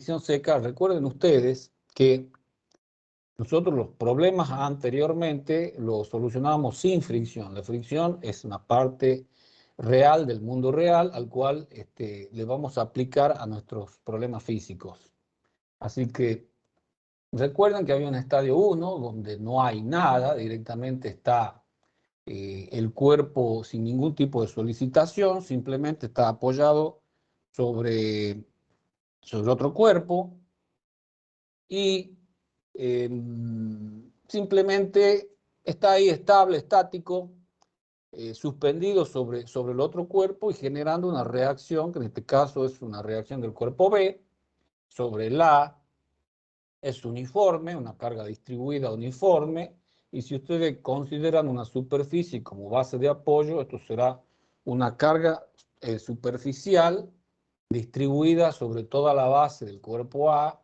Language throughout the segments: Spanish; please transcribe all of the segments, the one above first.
fricción seca, recuerden ustedes que nosotros los problemas anteriormente los solucionábamos sin fricción. La fricción es una parte real del mundo real al cual le vamos a aplicar a nuestros problemas físicos. Así que recuerden que había un estadio 1 donde no hay nada, directamente está el cuerpo sin ningún tipo de solicitación, simplemente está apoyado sobre otro cuerpo y simplemente está ahí estable, estático, suspendido sobre el otro cuerpo y generando una reacción, que en este caso es una reacción del cuerpo B sobre el A, es uniforme, una carga distribuida uniforme, y si ustedes consideran una superficie como base de apoyo, esto será una carga superficial distribuida sobre toda la base del cuerpo A,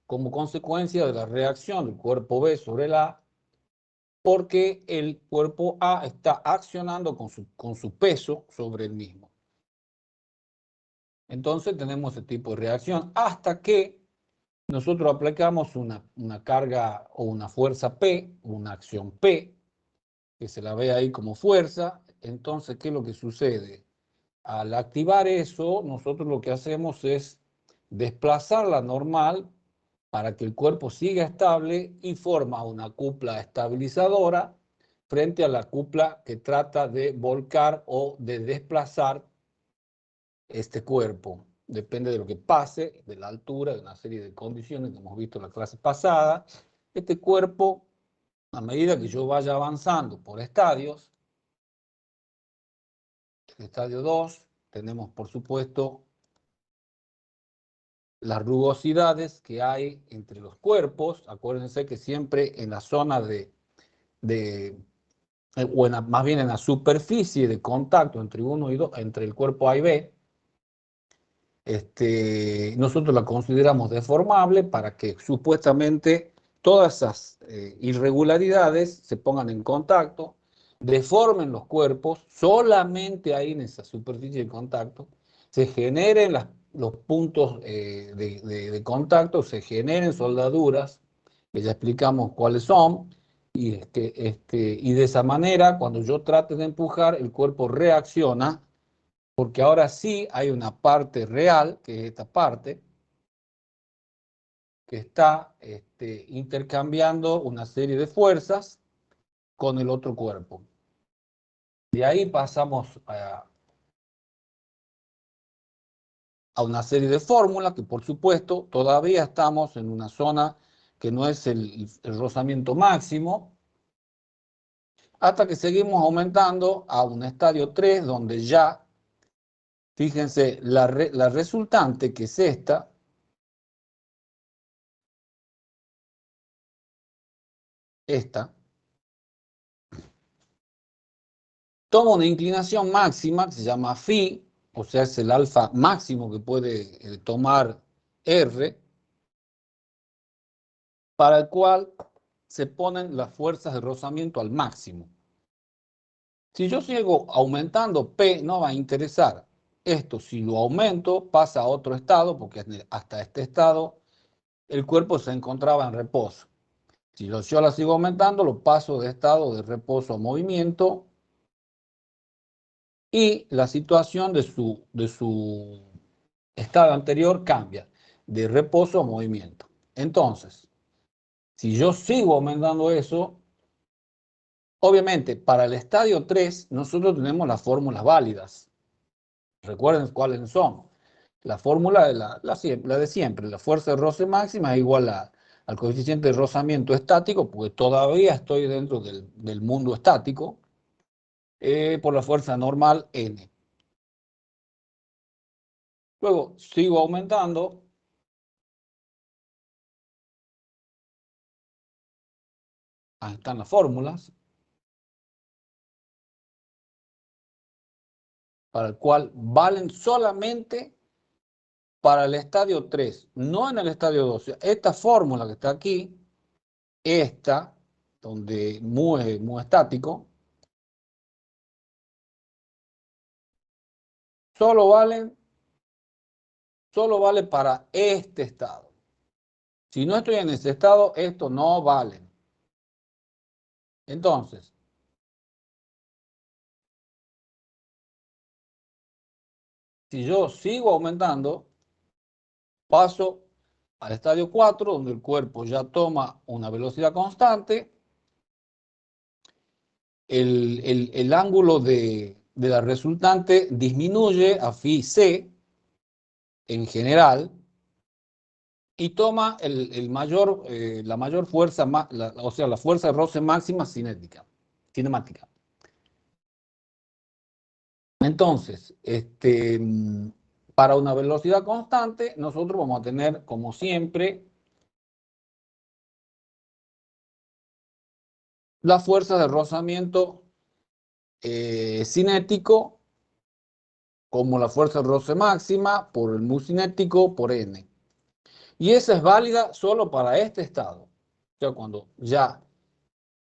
como consecuencia de la reacción del cuerpo B sobre el A, porque el cuerpo A está accionando con su peso sobre el mismo. Entonces tenemos ese tipo de reacción hasta que nosotros aplicamos una carga o una fuerza P, una acción P, que se la ve ahí como fuerza. Entonces, ¿qué es lo que sucede? Al activar eso, nosotros lo que hacemos es desplazar la normal para que el cuerpo siga estable y forma una cupla estabilizadora frente a la cupla que trata de volcar o de desplazar este cuerpo. Depende de lo que pase, de la altura, de una serie de condiciones que hemos visto en la clase pasada. Este cuerpo, a medida que yo vaya avanzando por estadios, el estadio 2, tenemos por supuesto las rugosidades que hay entre los cuerpos. Acuérdense que siempre en la zona más bien en la superficie de contacto entre uno y dos, entre el cuerpo A y B, nosotros la consideramos deformable para que supuestamente todas esas irregularidades se pongan en contacto, deformen los cuerpos, solamente ahí en esa superficie de contacto se generen los puntos de contacto, se generen soldaduras, que ya explicamos cuáles son, y de esa manera, cuando yo trate de empujar, el cuerpo reacciona, porque ahora sí hay una parte real, que es esta parte, que está intercambiando una serie de fuerzas con el otro cuerpo. De ahí pasamos a una serie de fórmulas que, por supuesto, todavía estamos en una zona que no es el rozamiento máximo, hasta que seguimos aumentando a un estadio 3, donde ya, fíjense, la resultante, que es esta, toma una inclinación máxima que se llama phi, o sea, es el alfa máximo que puede tomar R, para el cual se ponen las fuerzas de rozamiento al máximo. Si yo sigo aumentando P, no va a interesar. Esto, si lo aumento, pasa a otro estado, porque hasta este estado el cuerpo se encontraba en reposo. Si yo la sigo aumentando, lo paso de estado de reposo a movimiento, y la situación de su estado anterior cambia de reposo a movimiento. Entonces, si yo sigo aumentando eso, obviamente para el estadio 3 nosotros tenemos las fórmulas válidas. Recuerden cuáles son. La fórmula de la de siempre, la fuerza de roce máxima es igual al coeficiente de rozamiento estático, porque todavía estoy dentro del mundo estático, por la fuerza normal N. Luego sigo aumentando. Ahí están las fórmulas, para el cual valen solamente para el estadio 3, no en el estadio 2. Esta fórmula que está aquí, esta, donde mu es estático, solo valen solo vale para este estado. Si no estoy en ese estado, esto no vale. Entonces, si yo sigo aumentando, paso al estadio 4, donde el cuerpo ya toma una velocidad constante, el ángulo de la resultante disminuye a phi c en general y toma la mayor fuerza, o sea, la fuerza de roce máxima cinemática. Entonces, para una velocidad constante, nosotros vamos a tener, como siempre, la fuerza de rozamiento cinético como la fuerza de roce máxima por el mu cinético por n. Y esa es válida solo para este estado. O sea, cuando ya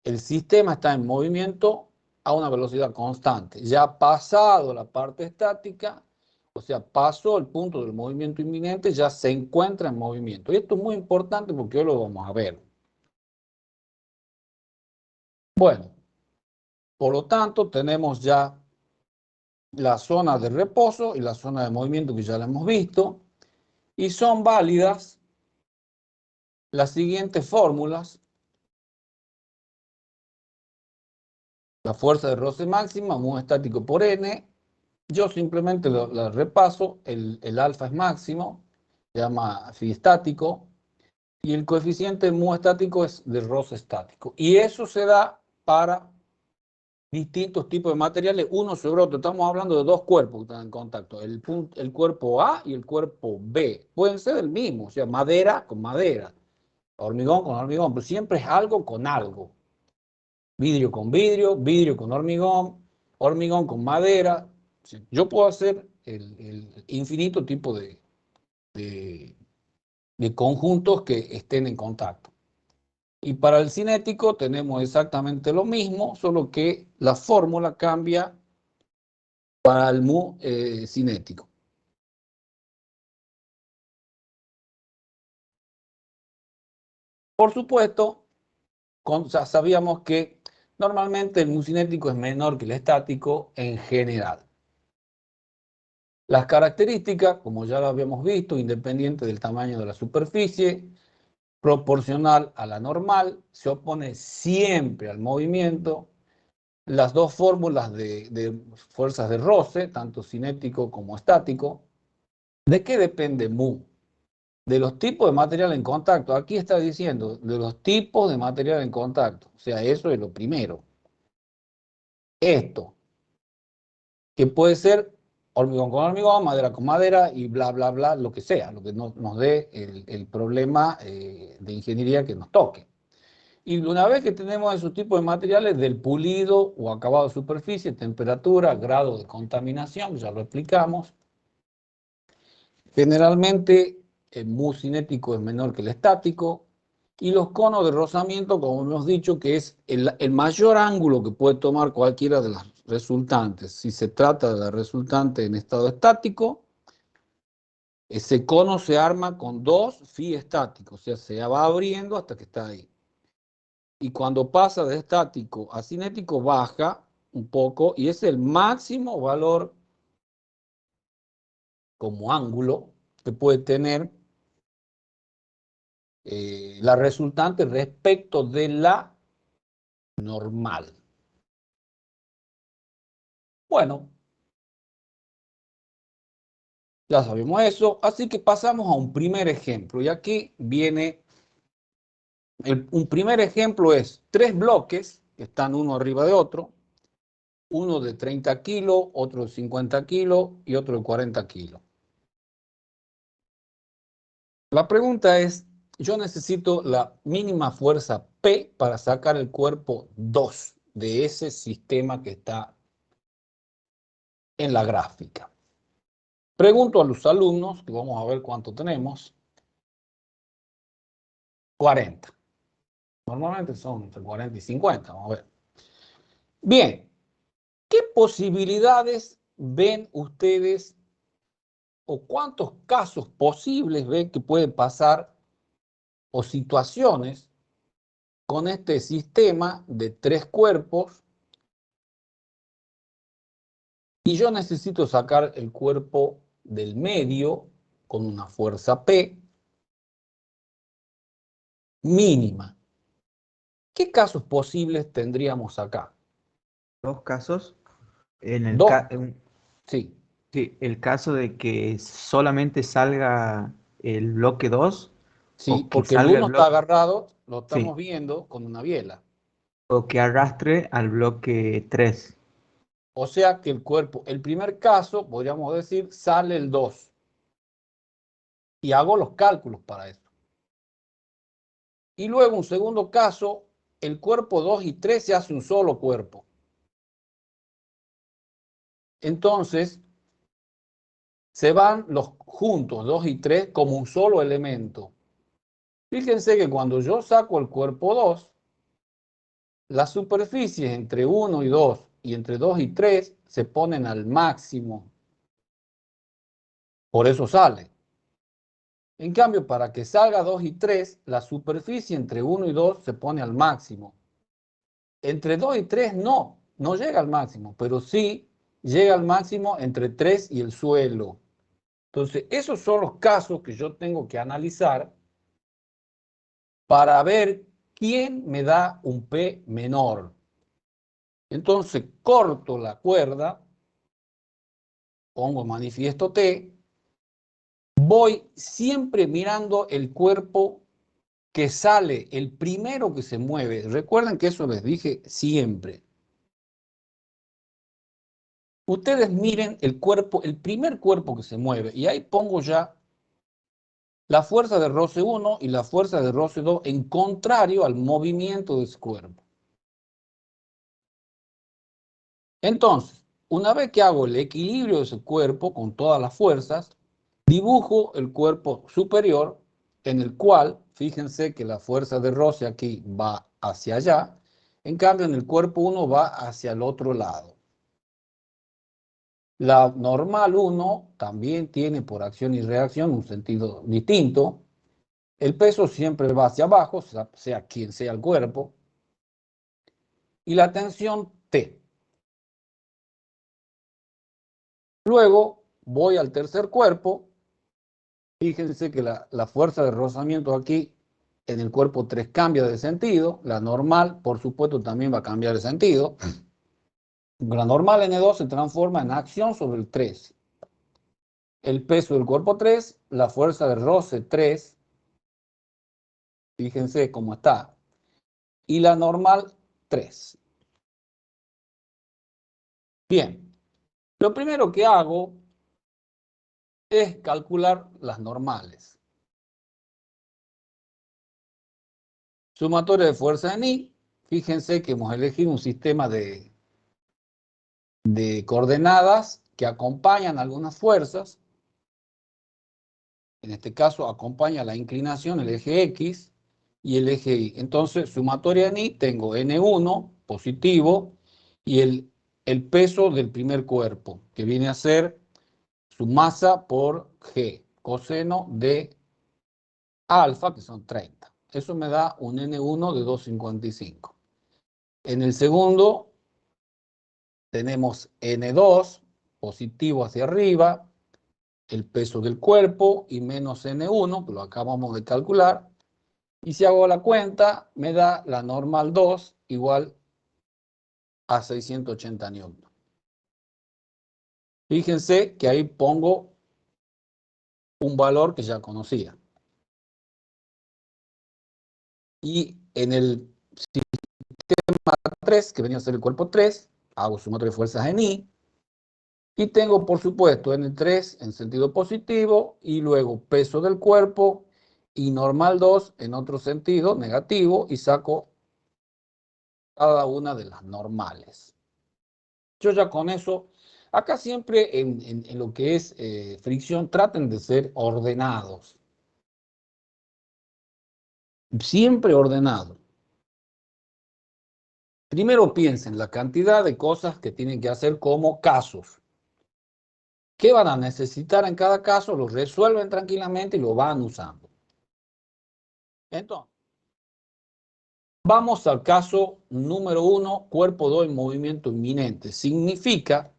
el sistema está en movimiento a una velocidad constante. Ya pasado la parte estática, o sea, pasó el punto del movimiento inminente, ya se encuentra en movimiento. Y esto es muy importante porque hoy lo vamos a ver. Bueno, por lo tanto, tenemos ya la zona de reposo y la zona de movimiento que ya la hemos visto. Y son válidas las siguientes fórmulas. La fuerza de roce máxima, mu estático por n. Yo simplemente la repaso. El alfa es máximo, se llama phi estático. Y el coeficiente mu estático es de roce estático. Y eso se da para distintos tipos de materiales, uno sobre otro. Estamos hablando de dos cuerpos que están en contacto, el cuerpo A y el cuerpo B. Pueden ser el mismo, o sea, madera con madera, hormigón con hormigón, pero siempre es algo con algo. Vidrio con vidrio, vidrio con hormigón, hormigón con madera. Yo puedo hacer el infinito tipo de, de conjuntos que estén en contacto. Y para el cinético tenemos exactamente lo mismo, solo que la fórmula cambia para el mu cinético. Por supuesto, ya sabíamos que normalmente el mu cinético es menor que el estático en general. Las características, como ya lo habíamos visto, independiente del tamaño de la superficie, proporcional a la normal, se opone siempre al movimiento. Las dos fórmulas de fuerzas de roce, tanto cinético como estático. ¿De qué depende mu? De los tipos de material en contacto. Aquí está diciendo de los tipos de material en contacto. O sea, eso es lo primero. Esto, que puede ser hormigón con hormigón, madera con madera y bla, bla, bla, lo que sea, lo que nos dé el problema de ingeniería que nos toque. Y una vez que tenemos esos tipos de materiales, del pulido o acabado de superficie, temperatura, grado de contaminación, ya lo explicamos. Generalmente el mu cinético es menor que el estático y los conos de rozamiento, como hemos dicho, que es el mayor ángulo que puede tomar cualquiera de las resultantes. Si se trata de la resultante en estado estático, ese cono se arma con 2 phi estáticos, o sea, se va abriendo hasta que está ahí. Y cuando pasa de estático a cinético baja un poco y es el máximo valor como ángulo que puede tener la resultante respecto de la normal. Bueno, ya sabemos eso, así que pasamos a un primer ejemplo. Y aquí viene, un primer ejemplo es 3 bloques que están uno arriba de otro, uno de 30 kilos, otro de 50 kilos y otro de 40 kilos. La pregunta es, yo necesito la mínima fuerza P para sacar el cuerpo 2 de ese sistema que está en la gráfica. Pregunto a los alumnos, que vamos a ver cuánto tenemos. 40. Normalmente son entre 40 y 50, vamos a ver. Bien, ¿qué posibilidades ven ustedes o cuántos casos posibles ven que pueden pasar o situaciones con este sistema de 3 cuerpos y yo necesito sacar el cuerpo del medio con una fuerza P mínima. ¿Qué casos posibles tendríamos acá? Dos casos. En el, Dos, sí, sí, el caso de que solamente salga el bloque 2 sí, o que porque el salga el uno está bloque, agarrado, lo estamos sí, viendo con una biela. o que arrastre al bloque 3. O sea que el cuerpo, el primer caso, podríamos decir, sale el 2. Y hago los cálculos para eso. Y luego, un segundo caso, el cuerpo 2 y 3 se hace un solo cuerpo. Entonces, se van los juntos, 2 y 3, como un solo elemento. Fíjense que cuando yo saco el cuerpo 2, las superficies entre 1 y 2 y entre 2 y 3 se ponen al máximo. Por eso sale. En cambio, para que salga 2 y 3, la superficie entre 1 y 2 se pone al máximo. Entre 2 y 3 no llega al máximo, pero sí llega al máximo entre 3 y el suelo. Entonces, esos son los casos que yo tengo que analizar para ver quién me da un P menor. Entonces, corto la cuerda, pongo manifiesto T, voy siempre mirando el cuerpo que sale, el primero que se mueve. Recuerden que eso les dije siempre. Ustedes miren el cuerpo, el primer cuerpo que se mueve, y ahí pongo ya la fuerza de roce 1 y la fuerza de roce 2 en contrario al movimiento de ese cuerpo. Entonces, una vez que hago el equilibrio de ese cuerpo con todas las fuerzas, dibujo el cuerpo superior en el cual, fíjense que la fuerza de roce aquí va hacia allá, en cambio en el cuerpo 1 va hacia el otro lado. La normal 1 también tiene por acción y reacción un sentido distinto. El peso siempre va hacia abajo, sea quien sea el cuerpo, y la tensión T. Luego voy al tercer cuerpo. Fíjense que la fuerza de rozamiento aquí en el cuerpo 3 cambia de sentido. La normal, por supuesto, también va a cambiar de sentido. La normal N2 se transforma en acción sobre el 3. El peso del cuerpo 3, la fuerza de roce 3, fíjense cómo está, y la normal 3. Bien, lo primero que hago es calcular las normales. Sumatoria de fuerza en I, fíjense que hemos elegido un sistema de coordenadas que acompañan algunas fuerzas. En este caso acompaña la inclinación, el eje X y el eje Y. Entonces, sumatoria en Y, tengo N1 positivo y el peso del primer cuerpo, que viene a ser su masa por G, coseno de alfa, que son 30. Eso me da un N1 de 2,55. En el segundo tenemos N2 positivo hacia arriba, el peso del cuerpo y menos N1, que lo acabamos de calcular. Y si hago la cuenta, me da la normal 2 igual a 680 newton. Fíjense que ahí pongo un valor que ya conocía. Y en el sistema 3, que venía a ser el cuerpo 3, hago sumatoria de fuerzas en I. Y tengo, por supuesto, N3 en sentido positivo y luego peso del cuerpo y normal 2 en otro sentido negativo y saco cada una de las normales. Yo ya con eso, acá siempre en lo que es fricción, traten de ser ordenados. Siempre ordenados. Primero piensen la cantidad de cosas que tienen que hacer como casos. ¿Qué van a necesitar en cada caso? Lo resuelven tranquilamente y lo van usando. Entonces, vamos al caso número 1, cuerpo 2 en movimiento inminente. Significa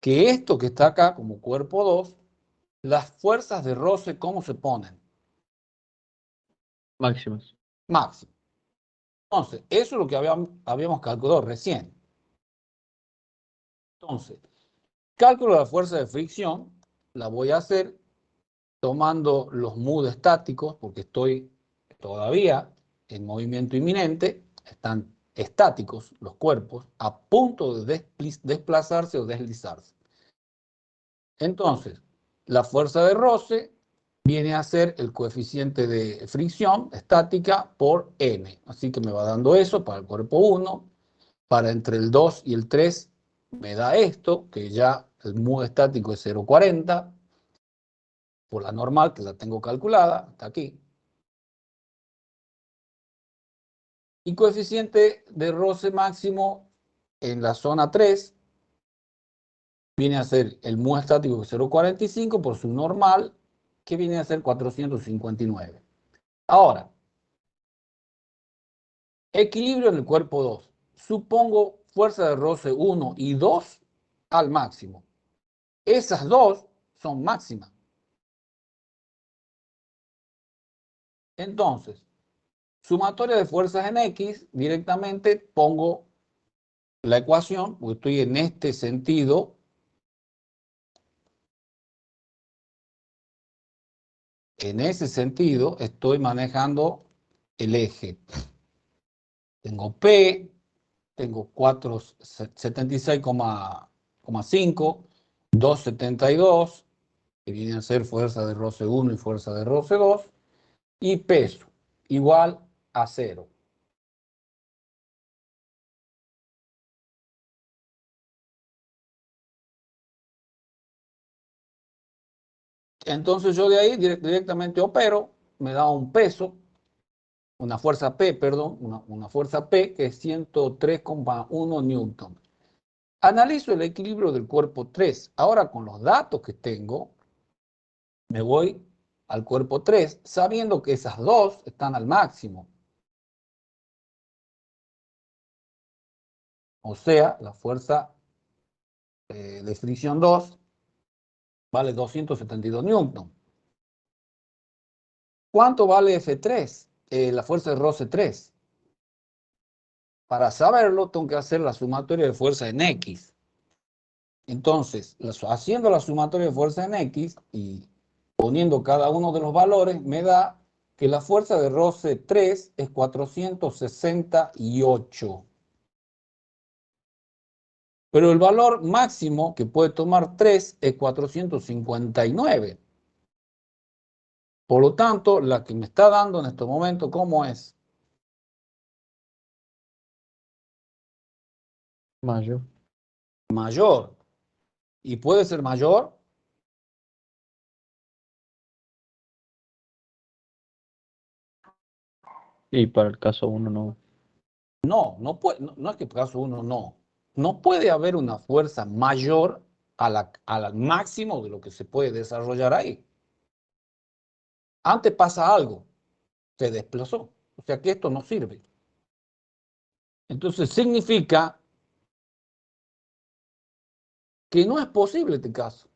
que esto que está acá como cuerpo 2, las fuerzas de roce, ¿cómo se ponen? Máximas. Máximo. Entonces, eso es lo que habíamos calculado recién. Entonces, cálculo de la fuerza de fricción, la voy a hacer tomando los mood estáticos, porque estoy todavía en movimiento inminente, están estáticos los cuerpos, a punto de desplazarse o deslizarse. Entonces, la fuerza de roce viene a ser el coeficiente de fricción estática por n. Así que me va dando eso para el cuerpo 1, para entre el 2 y el 3 me da esto, que ya el mood estático es 0,40, por la normal, que la tengo calculada, está aquí. Y coeficiente de roce máximo en la zona 3 viene a ser el mu estático, que es 0,45, por su normal, que viene a ser 459. Ahora, equilibrio en el cuerpo 2. Supongo fuerza de roce 1 y 2 al máximo. Esas dos son máximas. Entonces, sumatoria de fuerzas en X, directamente pongo la ecuación, porque estoy en este sentido. En ese sentido, estoy manejando el eje. Tengo P, tengo 476,5, 272, que vienen a ser fuerza de roce 1 y fuerza de roce 2, y peso, igual a 0. Entonces yo de ahí directamente opero, me da un peso, una fuerza P, perdón, una fuerza P que es 103,1 newton. Analizo el equilibrio del cuerpo 3. Ahora con los datos que tengo, me voy al cuerpo 3, sabiendo que esas dos están al máximo. O sea, la fuerza de fricción 2 vale 272 newton. ¿Cuánto vale F3? La fuerza de roce 3. Para saberlo, tengo que hacer la sumatoria de fuerza en X. Entonces, haciendo la sumatoria de fuerza en X y poniendo cada uno de los valores, me da que la fuerza de roce 3 es 468. Pero el valor máximo que puede tomar 3 es 459. Por lo tanto, la que me está dando en este momento, ¿cómo es? Mayor. Mayor. ¿Y puede ser mayor? Y para el caso 1 no. No, no puede, no es que caso uno no. No puede haber una fuerza mayor al máximo de lo que se puede desarrollar ahí. Antes pasa algo, se desplazó. O sea que esto no sirve. Entonces significa que no es posible este caso.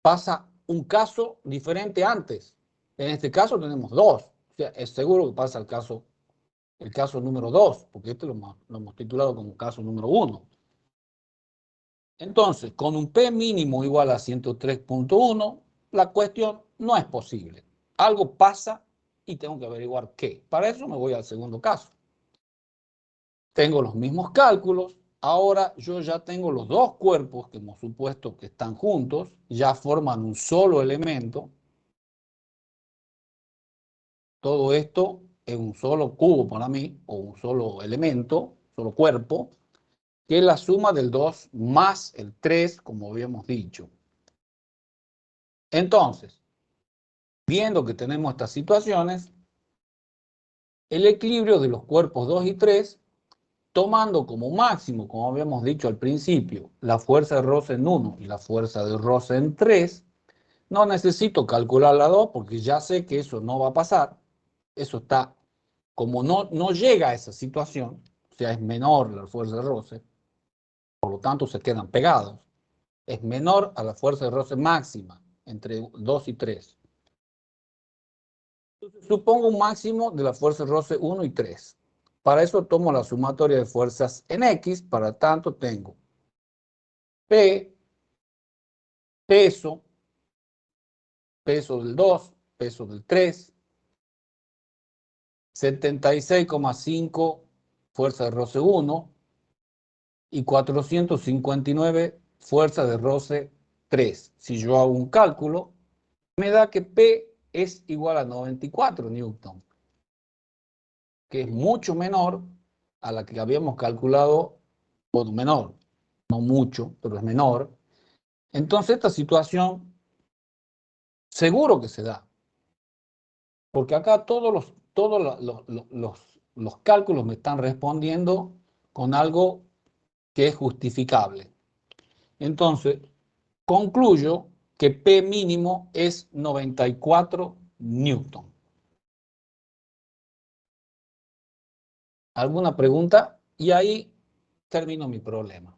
Pasa un caso diferente antes. En este caso tenemos dos. O sea, es seguro que pasa el caso número 2, porque este lo hemos titulado como caso número 1. Entonces, con un P mínimo igual a 103,1, la cuestión no es posible. Algo pasa y tengo que averiguar qué. Para eso me voy al segundo caso. Tengo los mismos cálculos. Ahora yo ya tengo los dos cuerpos que hemos supuesto que están juntos, ya forman un solo elemento. Todo esto es un solo cubo para mí, o un solo elemento, solo cuerpo, que es la suma del 2 más el 3, como habíamos dicho. Entonces, viendo que tenemos estas situaciones, el equilibrio de los cuerpos 2 y 3 tomando como máximo, como habíamos dicho al principio, la fuerza de roce en 1 y la fuerza de roce en 3, no necesito calcular la 2 porque ya sé que eso no va a pasar. Eso está, como no llega a esa situación, o sea, es menor la fuerza de roce, por lo tanto se quedan pegados. Es menor a la fuerza de roce máxima, entre 2 y 3. Entonces, supongo un máximo de la fuerza de roce 1 y 3. Para eso tomo la sumatoria de fuerzas en X, para tanto tengo P, peso, peso del 2, peso del 3, 76,5 fuerza de roce 1 y 459 fuerza de roce 3. Si yo hago un cálculo, me da que P es igual a 94 newton, que es mucho menor a la que habíamos calculado, bueno, menor, no mucho, pero es menor. Entonces esta situación seguro que se da, porque acá todos los cálculos me están respondiendo con algo que es justificable. Entonces, concluyo que P mínimo es 94 newton. ¿Alguna pregunta? Y ahí termino mi problema.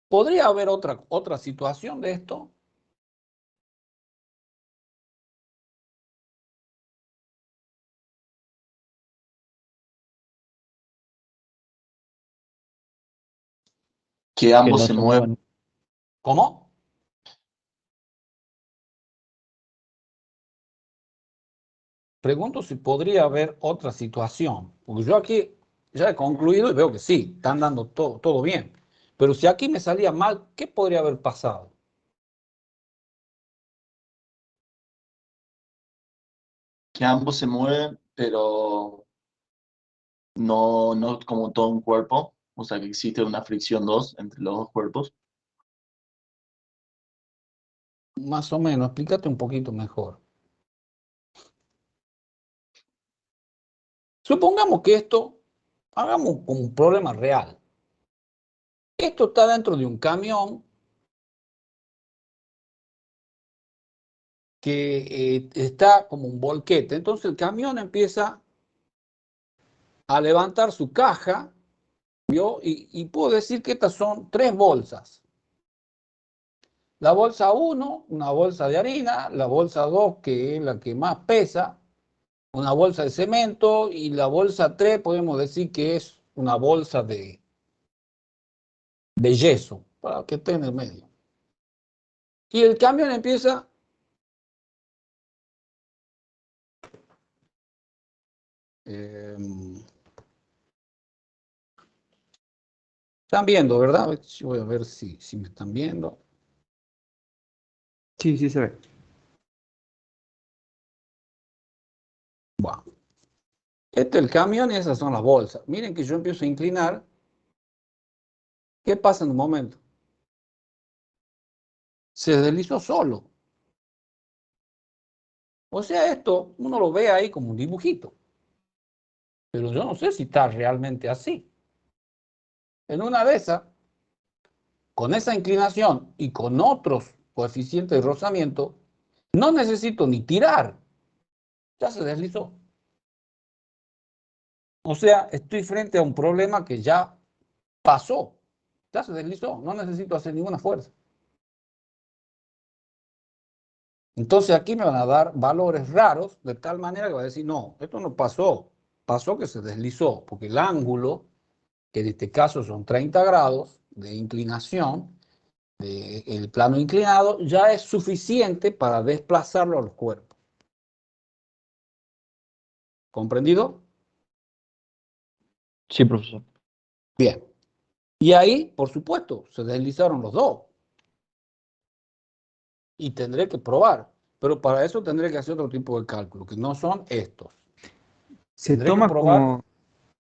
¿Podría haber otra situación de esto? Que Que ambos no se se muevan. muevan. ¿Cómo? Pregunto si podría haber otra situación, porque yo aquí ya he concluido y veo que sí, están dando todo bien. Pero si aquí me salía mal, ¿qué podría haber pasado? Que ambos se mueven, pero no como todo un cuerpo. O sea, que existe una fricción 2 entre los dos cuerpos. Más o menos, explícate un poquito mejor. Supongamos que hagamos un problema real. Esto está dentro de un camión que está como un volquete. Entonces el camión empieza a levantar su caja, ¿vio? Y puedo decir que estas son 3 bolsas. La bolsa 1, una bolsa de harina, la bolsa 2, que es la que más pesa, una bolsa de cemento, y la bolsa 3 podemos decir que es una bolsa de yeso, para que esté en el medio. Y el camión empieza están viendo, ¿verdad? Yo voy a ver si me están viendo. Sí, sí se ve. Bueno, este es el camión y esas son las bolsas. Miren que yo empiezo a inclinar. ¿Qué pasa en un momento? Se deslizó solo. O sea, esto uno lo ve ahí como un dibujito. Pero yo no sé si está realmente así. En una de esas, con esa inclinación y con otros coeficientes de rozamiento, no necesito ni tirar. Ya se deslizó. O sea, estoy frente a un problema que ya pasó. Ya se deslizó. No necesito hacer ninguna fuerza. Entonces aquí me van a dar valores raros de tal manera que va a decir, no, esto no pasó. Pasó que se deslizó, porque el ángulo, que en este caso son 30 grados de inclinación, el plano inclinado, ya es suficiente para desplazarlo al cuerpo. ¿Comprendido? Sí, profesor. Bien. Y ahí, por supuesto, se deslizaron los dos. Y tendré que probar. Pero para eso tendré que hacer otro tipo de cálculo, que no son estos. Se Tendré que toma probar.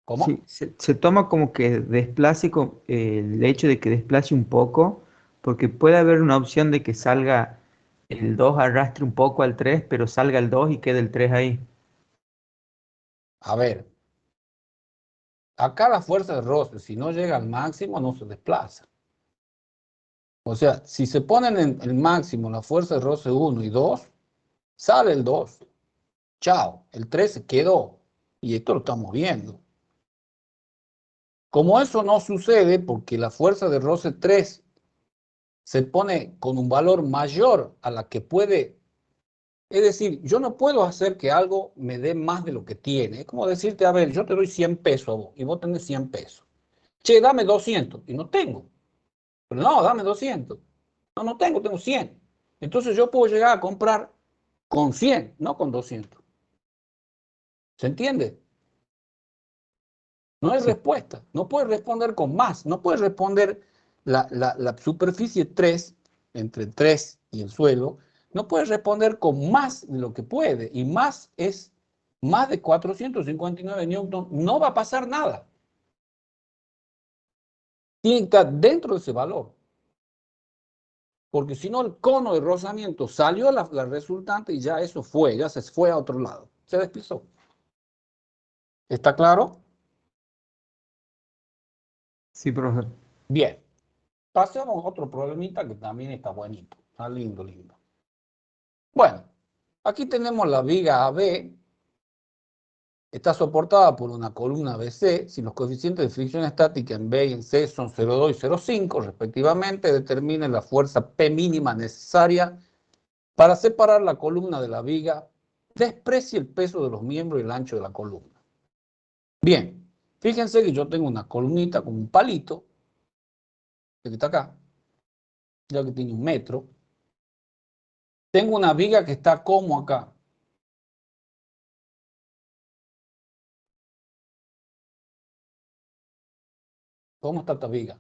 como, sí, ¿Cómo? se toma como que el hecho de que desplace un poco, porque puede haber una opción de que salga el 2 arrastre un poco al 3, pero salga el 2 y quede el 3 ahí. A ver, acá la fuerza de roce, si no llega al máximo, no se desplaza. O sea, si se ponen en el máximo la fuerza de roce 1 y 2, sale el 2. Chao, el 3 se quedó. Y esto lo estamos viendo. Como eso no sucede porque la fuerza de roce 3 se pone con un valor mayor a la que puede. Es decir, yo no puedo hacer que algo me dé más de lo que tiene. Es como decirte, a ver, yo te doy 100 pesos a vos y vos tenés 100 pesos. Che, dame 200 y no tengo. Pero no, dame 200. No, no tengo, tengo 100. Entonces yo puedo llegar a comprar con 100, no con 200. ¿Se entiende? No hay Sí, respuesta. No puedes responder con más. No puedes responder la superficie 3, entre 3 y el suelo, no puedes responder con más de lo que puede. Y más es más de 459 newton. No va a pasar nada. Tiene que estar dentro de ese valor. Porque si no, el cono de rozamiento salió la resultante y ya eso fue, ya se fue a otro lado. Se desplazó. ¿Está claro? sí, profesor. Bien. Pasemos a otro problemita que también está bonito. Está lindo, lindo. Bueno, aquí tenemos la viga AB. Está soportada por una columna BC. Si los coeficientes de fricción estática en B y en C son 0,2 y 0,5 respectivamente, determinen la fuerza P mínima necesaria para separar la columna de la viga. Desprecie el peso de los miembros y el ancho de la columna. Bien, fíjense que yo tengo una columnita con un palito, que está acá, ya que tiene 1 metro. Tengo una viga que está como acá. ¿Cómo está esta viga?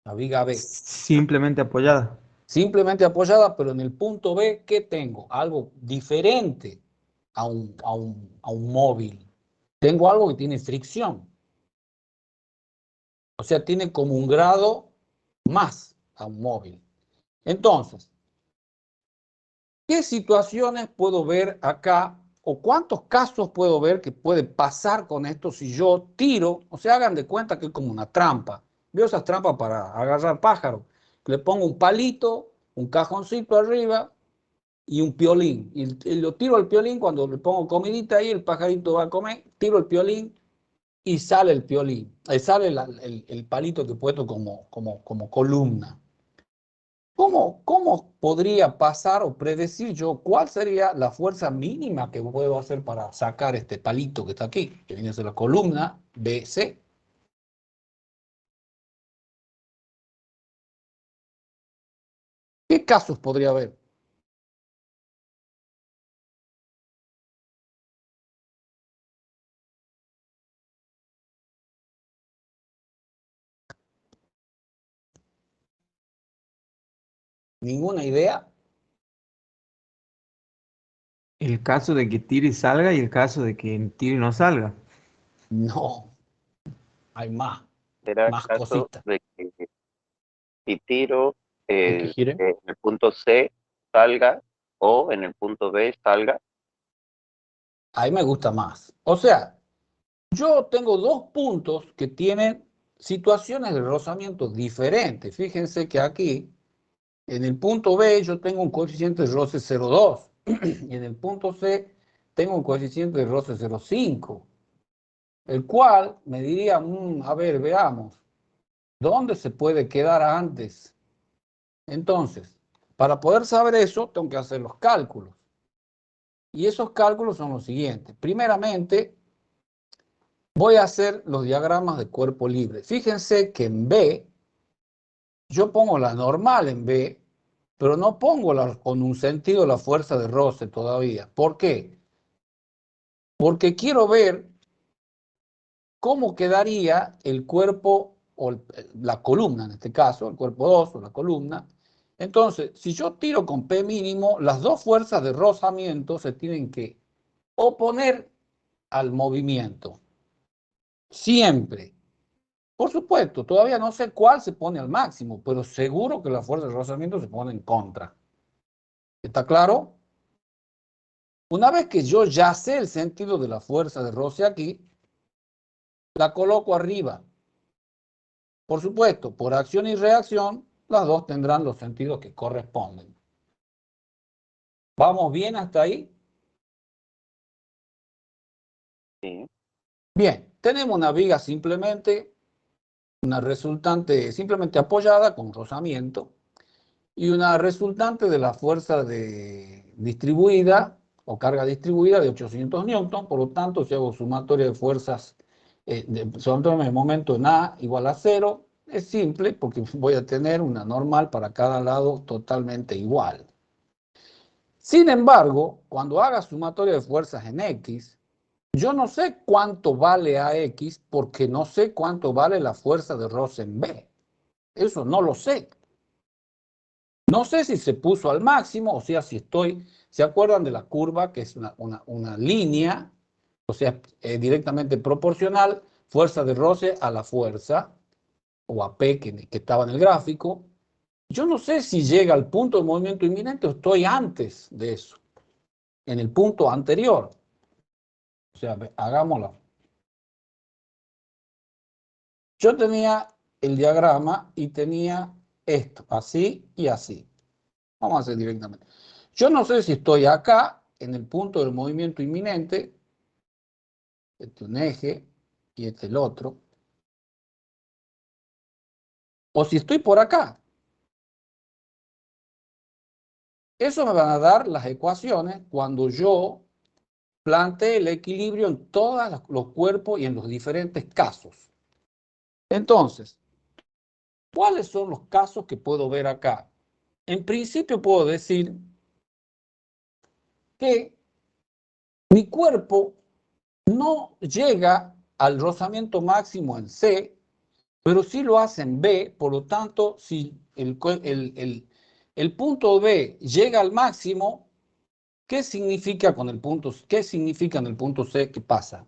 La viga B. Simplemente apoyada. Simplemente apoyada, pero en el punto B, ¿qué tengo? Algo diferente a un móvil. Tengo algo que tiene fricción. O sea, tiene como un grado más a un móvil. Entonces, ¿qué situaciones puedo ver acá o cuántos casos puedo ver que puede pasar con esto si yo tiro? O sea, hagan de cuenta que es como una trampa. Veo esas trampas para agarrar pájaros. Le pongo un palito, un cajoncito arriba y un piolín. Y lo tiro al piolín cuando le pongo comidita ahí, el pajarito va a comer, tiro el piolín y sale el piolín. Sale el palito que he puesto como columna. ¿Cómo podría pasar o predecir yo cuál sería la fuerza mínima que puedo hacer para sacar este palito que está aquí, que viene a ser la columna BC? ¿Qué casos podría haber? ¿Ninguna idea? El caso de que tire y salga y el caso de que tire y no salga. No, hay más, Será más caso cositas. de que si tiro ¿De qué gire? en el punto C salga o en el punto B salga. Ahí me gusta más. O sea, yo tengo dos puntos que tienen situaciones de rozamiento diferentes. Fíjense que aquí, en el punto B, yo tengo un coeficiente de roce 0,2 y en el punto C tengo un coeficiente de roce 0,5, el cual me diría, a ver, veamos, ¿dónde se puede quedar antes? Entonces, para poder saber eso, tengo que hacer los cálculos. Y esos cálculos son los siguientes. Primeramente, voy a hacer los diagramas de cuerpo libre. Fíjense que en B, yo pongo la normal en B, pero no pongo con un sentido la fuerza de roce todavía. ¿Por qué? Porque quiero ver cómo quedaría el cuerpo o la columna, en este caso, el cuerpo 2 o la columna. Entonces, si yo tiro con P mínimo, las dos fuerzas de rozamiento se tienen que oponer al movimiento. Siempre. Por supuesto, todavía no sé cuál se pone al máximo, pero seguro que la fuerza de rozamiento se pone en contra. ¿Está claro? Una vez que yo ya sé el sentido de la fuerza de roce aquí, la coloco arriba. Por supuesto, por acción y reacción, las dos tendrán los sentidos que corresponden. ¿Vamos bien hasta ahí? Sí. Bien, tenemos una viga simplemente, una resultante simplemente apoyada con rozamiento y una resultante de la fuerza distribuida o carga distribuida de 800 newton. Por lo tanto, si hago sumatoria de fuerzas, sumatoria de momento en A igual a 0, es simple porque voy a tener una normal para cada lado totalmente igual. Sin embargo, cuando haga sumatoria de fuerzas en X, yo no sé cuánto vale AX porque no sé cuánto vale la fuerza de roce en B. Eso no lo sé. No sé si se puso al máximo, o sea, si estoy, ¿se acuerdan de la curva que es una línea, o sea, directamente proporcional, fuerza de roce a la fuerza, o a P que estaba en el gráfico? Yo no sé si llega al punto de movimiento inminente o estoy antes de eso, en el punto anterior. O sea, hagámoslo. Yo tenía el diagrama y tenía esto, así y así. Vamos a hacer directamente. Yo no sé si estoy acá, en el punto del movimiento inminente, este es un eje y este el otro, o si estoy por acá. Eso me van a dar las ecuaciones cuando yo plantee el equilibrio en todos los cuerpos y en los diferentes casos. Entonces, ¿cuáles son los casos que puedo ver acá? En principio puedo decir que mi cuerpo no llega al rozamiento máximo en C, pero sí lo hace en B. Por lo tanto, si el punto B llega al máximo, ¿qué significa con el punto, qué significa en el punto C? ¿Qué pasa?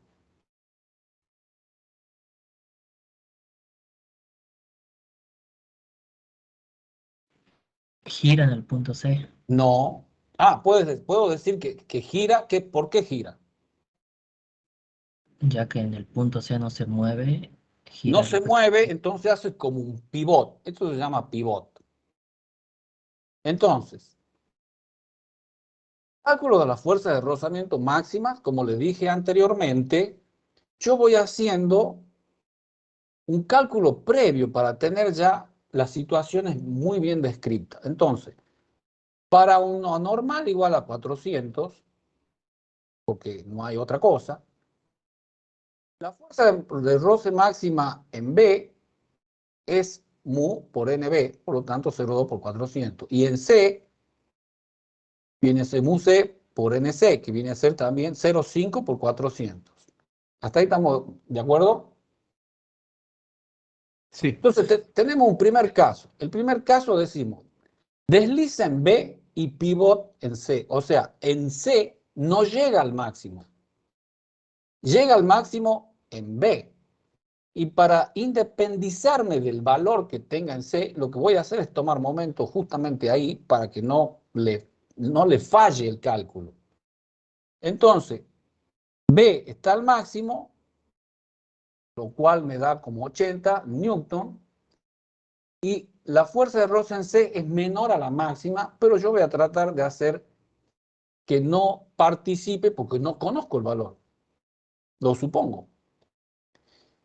Gira en el punto C, No. Ah, puedo decir que gira. ¿Por qué gira? ya que en el punto C no se mueve, No gira se después. mueve, entonces hace como un pivot. Esto se llama pivot. Entonces, cálculo de las fuerzas de rozamiento máximas, como les dije anteriormente, yo voy haciendo un cálculo previo para tener ya las situaciones muy bien descritas. Entonces, para uno normal igual a 400, porque no hay otra cosa, la fuerza de roce máxima en B es mu por NB, por lo tanto 0,2 por 400. Y en C viene a ser mu C por NC, que viene a ser también 0,5 por 400. ¿Hasta ahí estamos de acuerdo? Sí. Entonces tenemos un primer caso. El primer caso decimos, desliza en B y pivot en C. O sea, en C no llega al máximo. Llega al máximo en B. Y para independizarme del valor que tenga en C, lo que voy a hacer es tomar momento justamente ahí para que no le falle el cálculo. Entonces, B está al máximo, lo cual me da como 80 newton, y la fuerza de roce en C es menor a la máxima, pero yo voy a tratar de hacer que no participe porque no conozco el valor, lo supongo.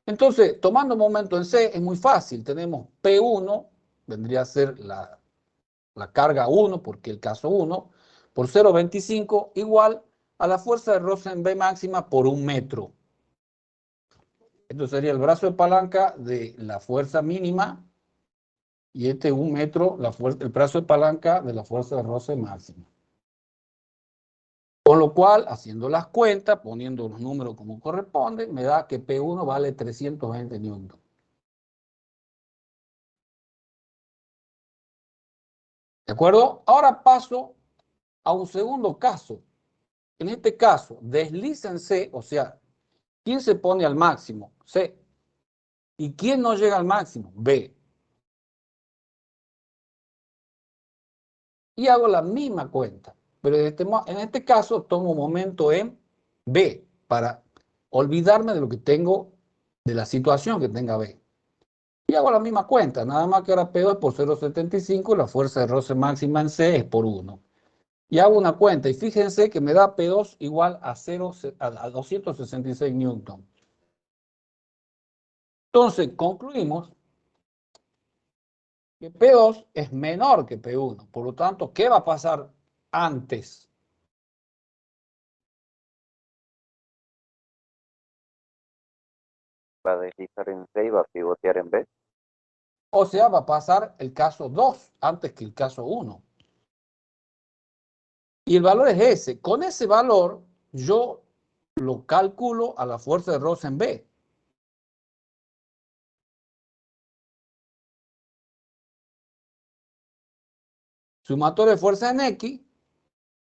Entonces, tomando momento en C es muy fácil, tenemos P1, vendría a ser la carga 1, porque el caso 1, por 0,25 igual a la fuerza de roce en B máxima por 1 metro. Esto sería el brazo de palanca de la fuerza mínima y este 1 metro, el brazo de palanca de la fuerza de roce máxima. Con lo cual, haciendo las cuentas, poniendo los números como corresponde, me da que P1 vale 320 newton. ¿De acuerdo? Ahora paso a un segundo caso. En este caso, deslícense, o sea, ¿quién se pone al máximo? C. ¿Y quién no llega al máximo? B. y hago la misma cuenta. Pero en este caso tomo momento en B para olvidarme de lo que tengo, de la situación que tenga B. Y hago la misma cuenta, nada más que ahora P2 es por 0,75 y la fuerza de roce máxima en C es por 1. Y hago una cuenta y fíjense que me da P2 igual a 266 newton. Entonces concluimos que P2 es menor que P1. Por lo tanto, ¿qué va a pasar antes? Va a deslizar en C y va a pivotear en B. O sea, va a pasar el caso 2 antes que el caso 1. Y el valor es ese. Con ese valor, yo lo calculo a la fuerza de roce en B. Sumatorio de fuerza en X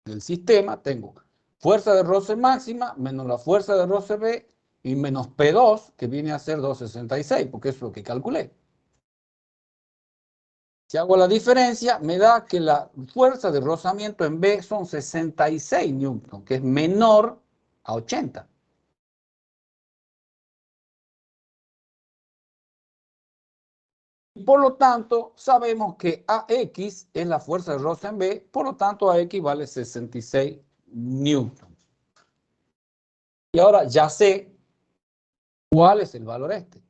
del sistema, tengo fuerza de roce máxima menos la fuerza de roce B y menos P2, que viene a ser 266, porque es lo que calculé. Si hago la diferencia, me da que la fuerza de rozamiento en B son 66 newton, que es menor a 80. Por lo tanto, sabemos que AX es la fuerza de roce en B, por lo tanto AX vale 66 newton. Y ahora ya sé cuál es el valor este.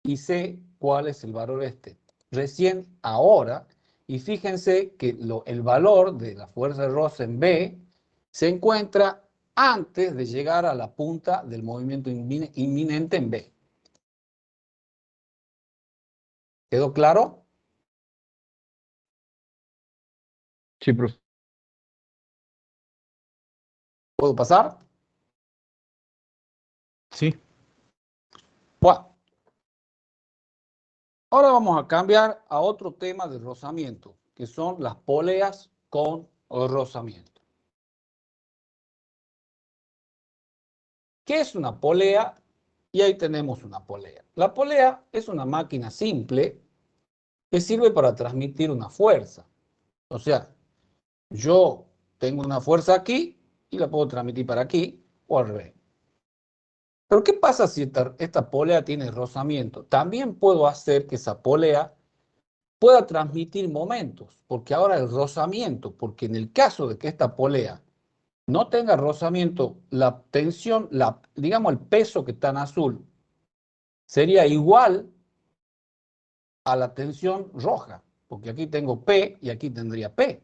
Y sé cuál es el valor este. Recién ahora, y fíjense que el valor de la fuerza de roce en B se encuentra antes de llegar a la punta del movimiento inminente en B. ¿Quedó claro? Sí, profe. ¿Puedo pasar? Sí. Bueno, ahora vamos a cambiar a otro tema de rozamiento, que son las poleas con rozamiento. ¿Qué es una polea? Y ahí tenemos una polea. La polea es una máquina simple que sirve para transmitir una fuerza. O sea, yo tengo una fuerza aquí y la puedo transmitir para aquí o al revés. Pero ¿qué pasa si esta polea tiene rozamiento? También puedo hacer que esa polea pueda transmitir momentos, porque ahora el rozamiento, porque en el caso de que esta polea no tenga rozamiento, la tensión, digamos el peso que está en azul, sería igual a la tensión roja, porque aquí tengo P y aquí tendría P.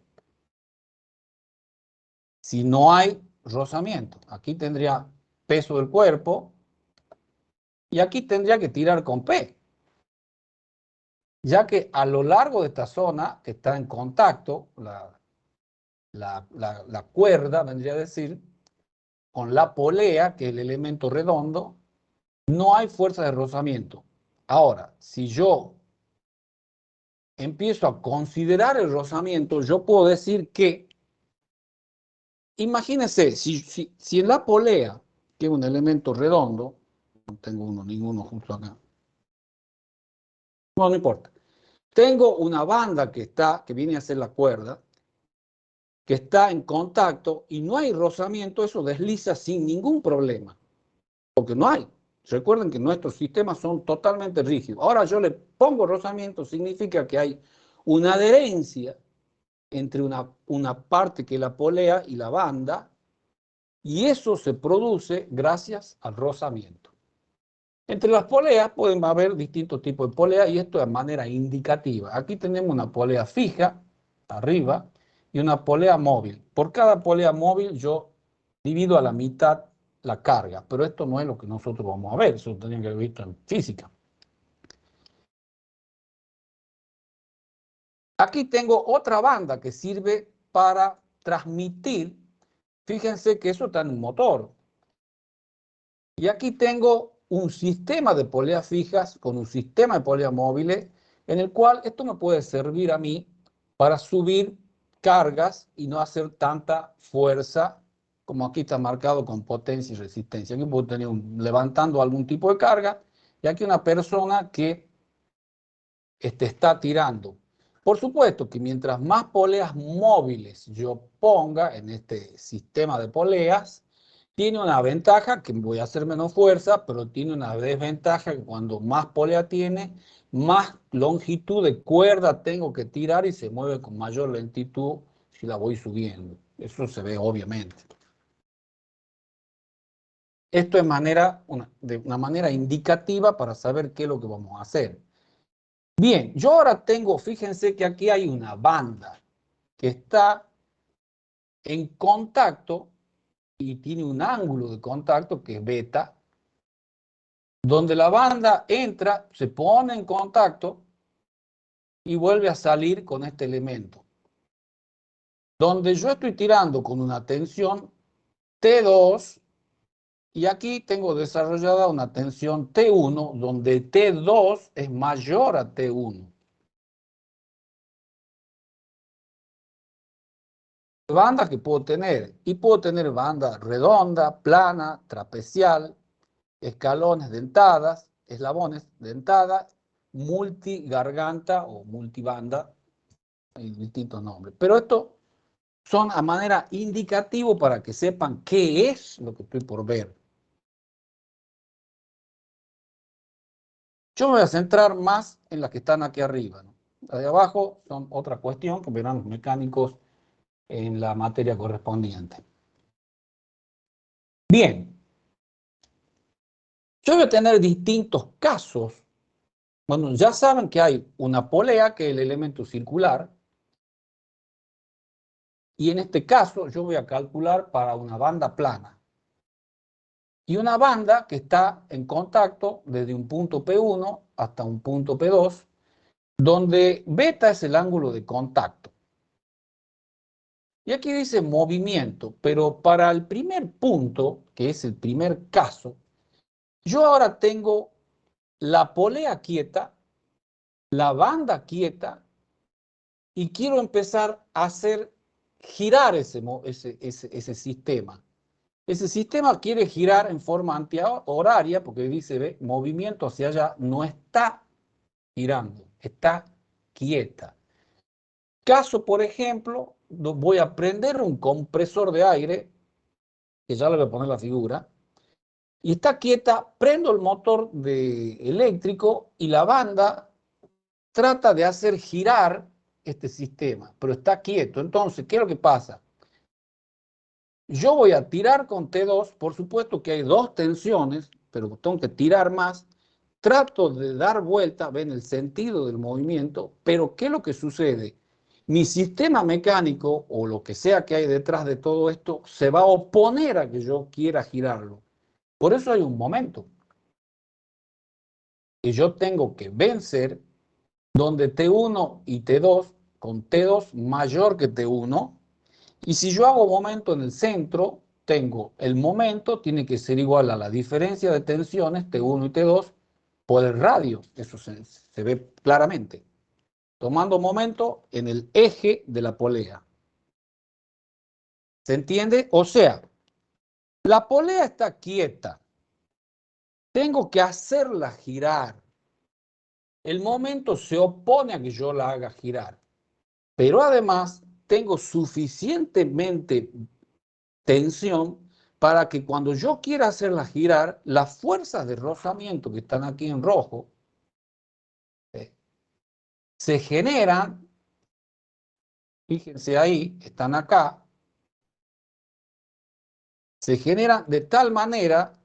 Si no hay rozamiento, aquí tendría peso del cuerpo y aquí tendría que tirar con P, ya que a lo largo de esta zona que está en contacto, la cuerda, vendría a decir, con la polea, que es el elemento redondo, no hay fuerza de rozamiento. Ahora, si yo empiezo a considerar el rozamiento, yo puedo decir que, imagínense, si en la polea, que es un elemento redondo, no tengo ninguno justo acá, no importa, tengo una banda que viene a ser la cuerda, que está en contacto y no hay rozamiento, eso desliza sin ningún problema, porque no hay. Recuerden que nuestros sistemas son totalmente rígidos. Ahora yo le pongo rozamiento, significa que hay una adherencia entre una parte que es la polea y la banda, y eso se produce gracias al rozamiento. Entre las poleas pueden haber distintos tipos de poleas, y esto de manera indicativa. Aquí tenemos una polea fija, arriba, y una polea móvil. Por cada polea móvil yo divido a la mitad la carga, pero esto no es lo que nosotros vamos a ver, eso tendrían que haber visto en física. Aquí tengo otra banda que sirve para transmitir. Fíjense que eso está en un motor. Y aquí tengo un sistema de poleas fijas con un sistema de poleas móviles, en el cual esto me puede servir a mí para subir cargas y no hacer tanta fuerza, como aquí está marcado con potencia y resistencia. Aquí puedo tener levantando algún tipo de carga, y aquí una persona que está tirando Por supuesto que mientras más poleas móviles yo ponga en este sistema de poleas, tiene una ventaja que voy a hacer menos fuerza, pero tiene una desventaja que cuando más polea tiene, más longitud de cuerda tengo que tirar y se mueve con mayor lentitud si la voy subiendo. Eso se ve obviamente. Esto es de una manera indicativa para saber qué es lo que vamos a hacer. Bien, yo ahora tengo, fíjense que aquí hay una banda que está en contacto y tiene un ángulo de contacto que es beta, donde la banda entra, se pone en contacto y vuelve a salir con este elemento. Donde yo estoy tirando con una tensión T2 y aquí tengo desarrollada una tensión T1, donde T2 es mayor a T1. Bandas que puedo tener, y puedo tener banda redonda, plana, trapecial, escalones dentadas, eslabones dentadas, multigarganta o multibanda, hay distintos nombres. Pero esto son a manera indicativo para que sepan qué es lo que estoy por ver. Yo me voy a centrar más en las que están aquí arriba, ¿no? Las de abajo son otra cuestión que verán los mecánicos en la materia correspondiente. Bien, yo voy a tener distintos casos. Bueno, ya saben que hay una polea, que es el elemento circular, y en este caso yo voy a calcular para una banda plana. Y una banda que está en contacto desde un punto P1 hasta un punto P2, donde beta es el ángulo de contacto. Y aquí dice movimiento, pero para el primer punto, que es el primer caso, yo ahora tengo la polea quieta, la banda quieta, y quiero empezar a hacer girar ese sistema. Ese sistema quiere girar en forma antihoraria porque dice, ve, movimiento hacia allá, no está girando, está quieta. Caso, por ejemplo, voy a prender un compresor de aire, que ya le voy a poner la figura, y está quieta, prendo el motor eléctrico y la banda trata de hacer girar este sistema, pero está quieto. Entonces, ¿qué es lo que pasa? Yo voy a tirar con T2, por supuesto que hay dos tensiones, pero tengo que tirar más. Trato de dar vuelta, ven el sentido del movimiento, pero ¿qué es lo que sucede? Mi sistema mecánico o lo que sea que hay detrás de todo esto se va a oponer a que yo quiera girarlo. Por eso hay un momento que yo tengo que vencer donde T1 y T2, con T2 mayor que T1, y si yo hago momento en el centro, tengo el momento, tiene que ser igual a la diferencia de tensiones, T1 y T2, por el radio. Eso se ve claramente. Tomando momento en el eje de la polea. ¿Se entiende? O sea, la polea está quieta. Tengo que hacerla girar. El momento se opone a que yo la haga girar. Pero además tengo suficientemente tensión para que cuando yo quiera hacerla girar, las fuerzas de rozamiento que están aquí en rojo se generan, fíjense ahí, están acá, se generan de tal manera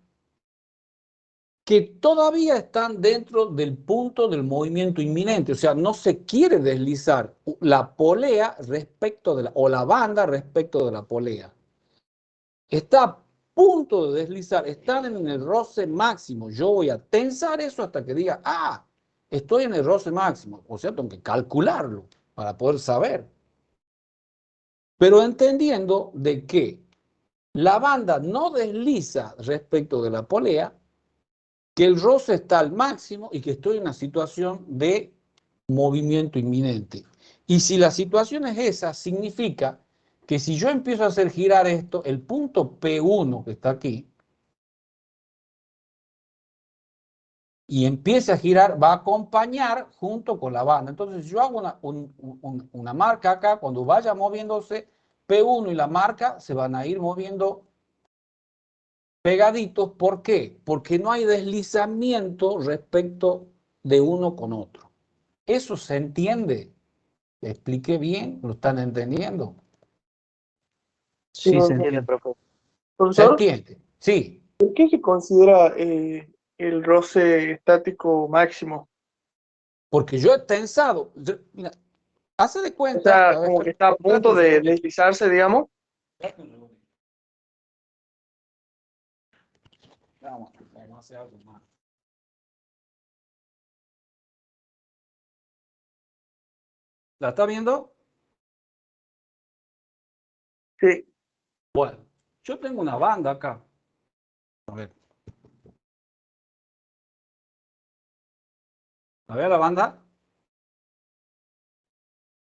que todavía están dentro del punto del movimiento inminente, o sea, no se quiere deslizar la polea respecto de o la banda respecto de la polea. Está a punto de deslizar, están en el roce máximo. Yo voy a tensar eso hasta que diga, ah, estoy en el roce máximo. O sea, tengo que calcularlo para poder saber. Pero entendiendo de que la banda no desliza respecto de la polea, que el roce está al máximo y que estoy en una situación de movimiento inminente. Y si la situación es esa, significa que si yo empiezo a hacer girar esto, el punto P1 que está aquí, y empiece a girar, va a acompañar junto con la banda. Entonces, si yo hago una marca acá, cuando vaya moviéndose, P1 y la marca se van a ir moviendo pegaditos. ¿Por qué? Porque no hay deslizamiento respecto de uno con otro. ¿Eso se entiende? ¿Le expliqué bien? ¿Lo están entendiendo? Sí, se Sí, entiende. profe. ¿Se Profesor, entiende? Sí. ¿por qué se considera el roce estático máximo? Porque yo he tensado. Mira, hace de O cuenta. sea, A ver, como que está a espérate punto un de segundito. deslizarse, digamos. Espérate un segundito. Vamos a hacer algo más. ¿La está viendo? Sí, Bueno, yo tengo una banda acá. A ver. ¿La ve la banda?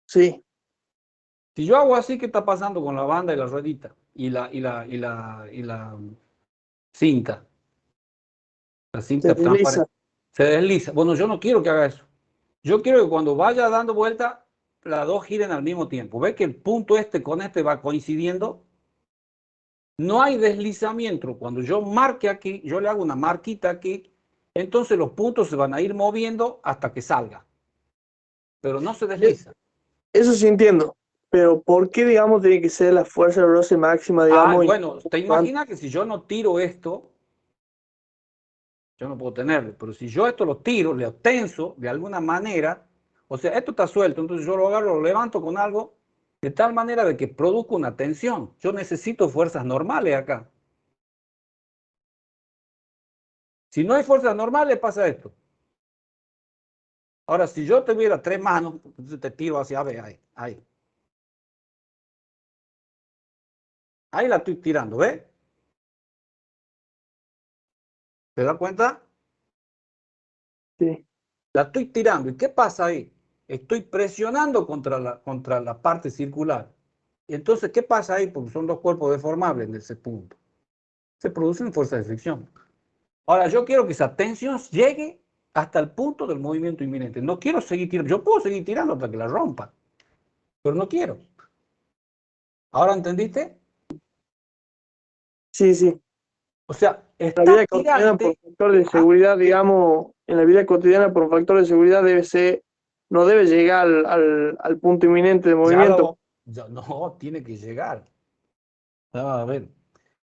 sí. Si yo hago así, ¿qué está pasando con la banda y la ruedita? Y la cinta. La Se cinta desliza. transparente. Se desliza. Bueno, yo no quiero que haga eso. Yo quiero que cuando vaya dando vuelta, las dos giren al mismo tiempo. ¿Ve que el punto este con este va coincidiendo? No hay deslizamiento. Cuando yo marque aquí, yo le hago una marquita aquí, entonces los puntos se van a ir moviendo hasta que salga. Pero no se desliza. Eso sí entiendo. Pero ¿por qué, digamos, tiene que ser la fuerza de roce máxima, digamos? Bueno, te imaginas que si yo no tiro esto, yo no puedo tenerlo, pero si yo esto lo tiro, le tenso de alguna manera, o sea, esto está suelto, entonces yo lo agarro, lo levanto con algo, de tal manera de que produzca una tensión. Yo necesito fuerzas normales acá. Si no hay fuerzas normales, pasa esto. Ahora, si yo tuviera tres manos, entonces te tiro hacia ahí. Ahí la estoy tirando, ¿ves? ¿Te das cuenta? Sí. La estoy tirando. ¿Y qué pasa ahí? Estoy presionando contra la parte circular. Y entonces, ¿qué pasa ahí? Porque son dos cuerpos deformables en ese punto. Se produce una fuerza de fricción. Ahora, yo quiero que esa tensión llegue hasta el punto del movimiento inminente. No quiero seguir tirando. Yo puedo seguir tirando hasta que la rompa, pero no quiero. ¿Ahora entendiste? Sí, sí. O sea, La vida está cotidiana por tirante. factor de seguridad, digamos, en la vida cotidiana por factor de seguridad no debe llegar al punto inminente de movimiento. No, tiene que llegar. A ver,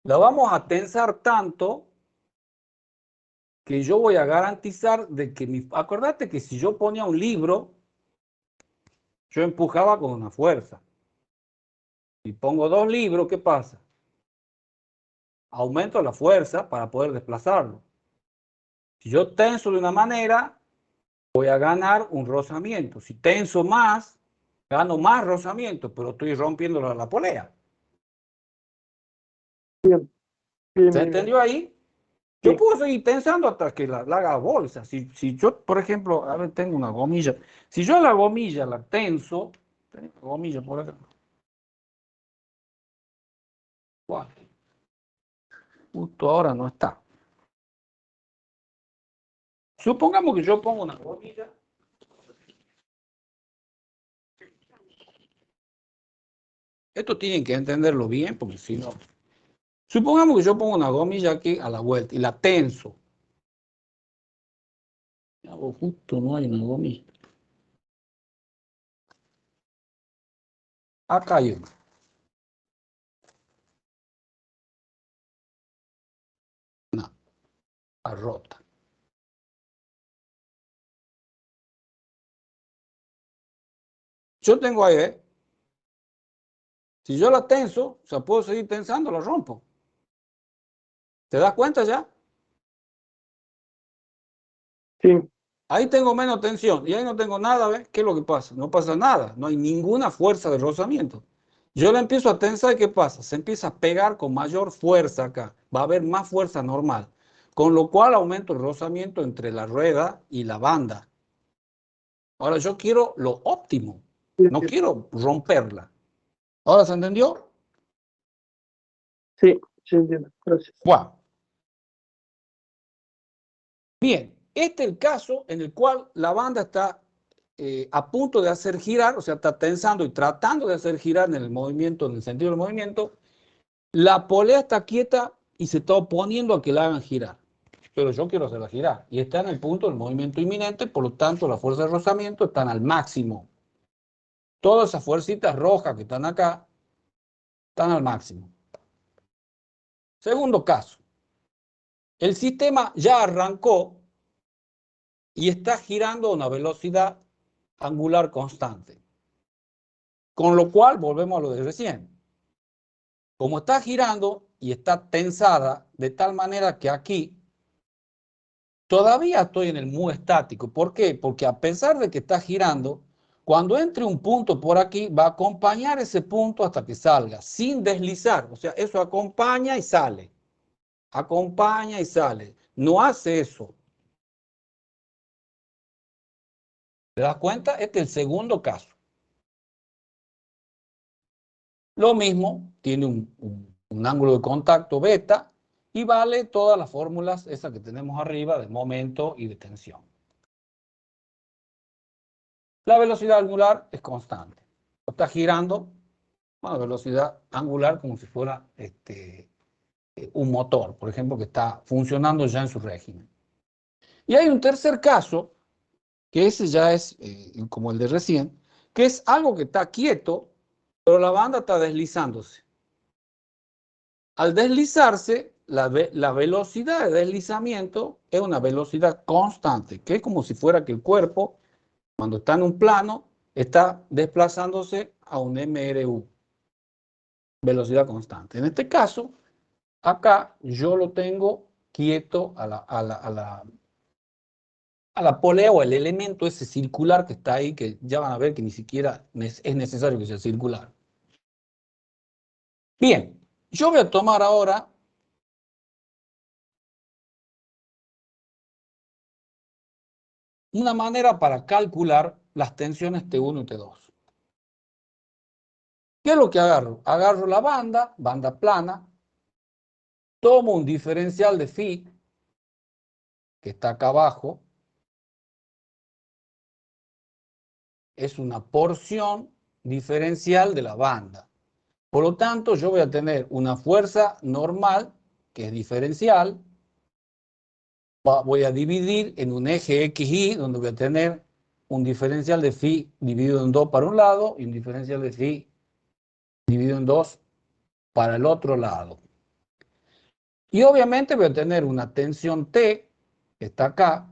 la vamos a tensar tanto que yo voy a garantizar de que acordate que si yo ponía un libro, yo empujaba con una fuerza. Si pongo dos libros, ¿qué pasa? Aumento la fuerza para poder desplazarlo. Si yo tenso de una manera, voy a ganar un rozamiento. Si tenso más, gano más rozamiento, pero estoy rompiendo la polea. Bien, ¿Se bien. entendió ahí? Yo Sí. puedo seguir tensando hasta que la haga bolsa. Si yo, por ejemplo, a ver, tengo una gomilla. Si yo la gomilla la tenso, tengo una gomilla por acá. Wow. Justo ahora no está. Supongamos que yo pongo una gomilla. Esto tienen que entenderlo bien, porque si no. Supongamos que yo pongo una gomilla aquí a la vuelta y la tenso. Justo no hay una gomilla. Acá hay una. No, está rota. Yo tengo ahí, ¿eh? Si yo la tenso, o sea, puedo seguir tensando, la rompo. ¿Te das cuenta ya? Sí. Ahí tengo menos tensión y ahí no tengo nada, ¿ves? ¿Qué es lo que pasa? No pasa nada, no hay ninguna fuerza de rozamiento. Yo la empiezo a tensar y ¿qué pasa? Se empieza a pegar con mayor fuerza acá. Va a haber más fuerza normal. Con lo cual aumento el rozamiento entre la rueda y la banda. Ahora yo quiero lo óptimo. No quiero romperla. ¿Ahora se entendió? Sí, sí entiendo. Gracias. Wow. Bien. Este es el caso en el cual la banda está a punto de hacer girar, o sea, está tensando y tratando de hacer girar en el movimiento, en el sentido del movimiento. La polea está quieta y se está oponiendo a que la hagan girar. Pero yo quiero hacerla girar. Y está en el punto del movimiento inminente, por lo tanto, las fuerzas de rozamiento están al máximo. Todas esas fuercitas rojas que están acá están al máximo. Segundo caso. El sistema ya arrancó y está girando a una velocidad angular constante. Con lo cual, volvemos a lo de recién. Como está girando y está tensada de tal manera que aquí todavía estoy en el mu estático. ¿Por qué? Porque a pesar de que está girando, cuando entre un punto por aquí, va a acompañar ese punto hasta que salga, sin deslizar. O sea, eso acompaña y sale. Acompaña y sale. No hace eso. ¿Te das cuenta? Este es el segundo caso. Lo mismo, tiene un ángulo de contacto beta y vale todas las fórmulas esas que tenemos arriba de momento y de tensión. La velocidad angular es constante. Está girando a velocidad angular como si fuera un motor, por ejemplo, que está funcionando ya en su régimen. Y hay un tercer caso, que ese ya es como el de recién, que es algo que está quieto, pero la banda está deslizándose. Al deslizarse, la velocidad de deslizamiento es una velocidad constante, que es como si fuera que el cuerpo, cuando está en un plano, está desplazándose a un MRU, velocidad constante. En este caso, acá yo lo tengo quieto a la polea o el elemento ese circular que está ahí, que ya van a ver que ni siquiera es necesario que sea circular. Bien, yo voy a tomar ahora una manera para calcular las tensiones T1 y T2. ¿Qué es lo que agarro? Agarro la banda plana, tomo un diferencial de phi, que está acá abajo, es una porción diferencial de la banda. Por lo tanto, yo voy a tener una fuerza normal, que es diferencial, voy a dividir en un eje XY, donde voy a tener un diferencial de phi dividido en 2 para un lado y un diferencial de phi dividido en 2 para el otro lado. Y obviamente voy a tener una tensión T, que está acá,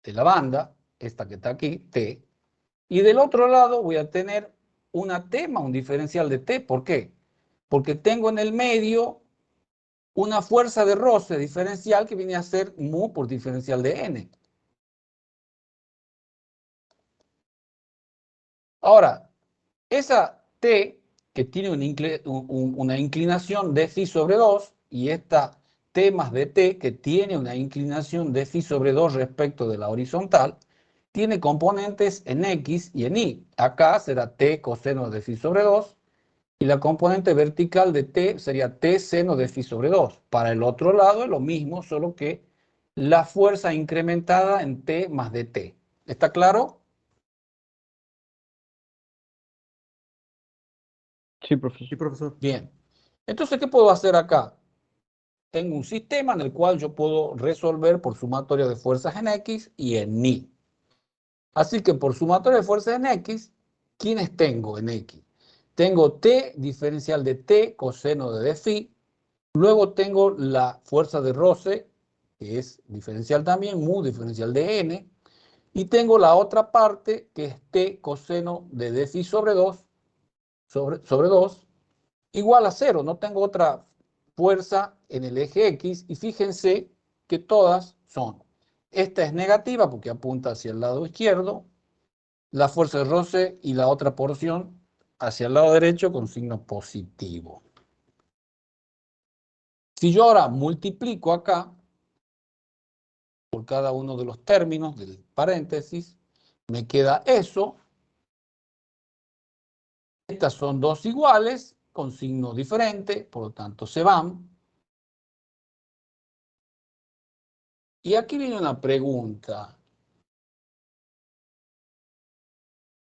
de la banda, esta que está aquí, T, y del otro lado voy a tener una T más un diferencial de T. ¿Por qué? Porque tengo en el medio una fuerza de roce diferencial que viene a ser mu por diferencial de n. Ahora, esa T que tiene una inclinación de phi sobre 2 y esta T más dt que tiene una inclinación de phi sobre 2 respecto de la horizontal, tiene componentes en x y en y. Acá será T coseno de phi sobre 2 y la componente vertical de T sería T seno de phi sobre 2. Para el otro lado es lo mismo, solo que la fuerza incrementada en T más dt. ¿Está claro? Sí, profesor. Sí, profesor. Bien. Entonces, ¿qué puedo hacer acá? Tengo un sistema en el cual yo puedo resolver por sumatoria de fuerzas en X y en Y. Así que por sumatoria de fuerzas en X, ¿quiénes tengo en X? Tengo T diferencial de T coseno de phi. Luego tengo la fuerza de roce, que es diferencial también, mu diferencial de n. Y tengo la otra parte, que es T coseno de d phi sobre 2, sobre 2, igual a 0. No tengo otra fuerza en el eje X y fíjense que todas son. Esta es negativa porque apunta hacia el lado izquierdo, la fuerza de roce y la otra porción hacia el lado derecho con signo positivo. Si yo ahora multiplico acá por cada uno de los términos del paréntesis, me queda eso. Estas son dos iguales con signo diferente, por lo tanto se van. Y aquí viene una pregunta.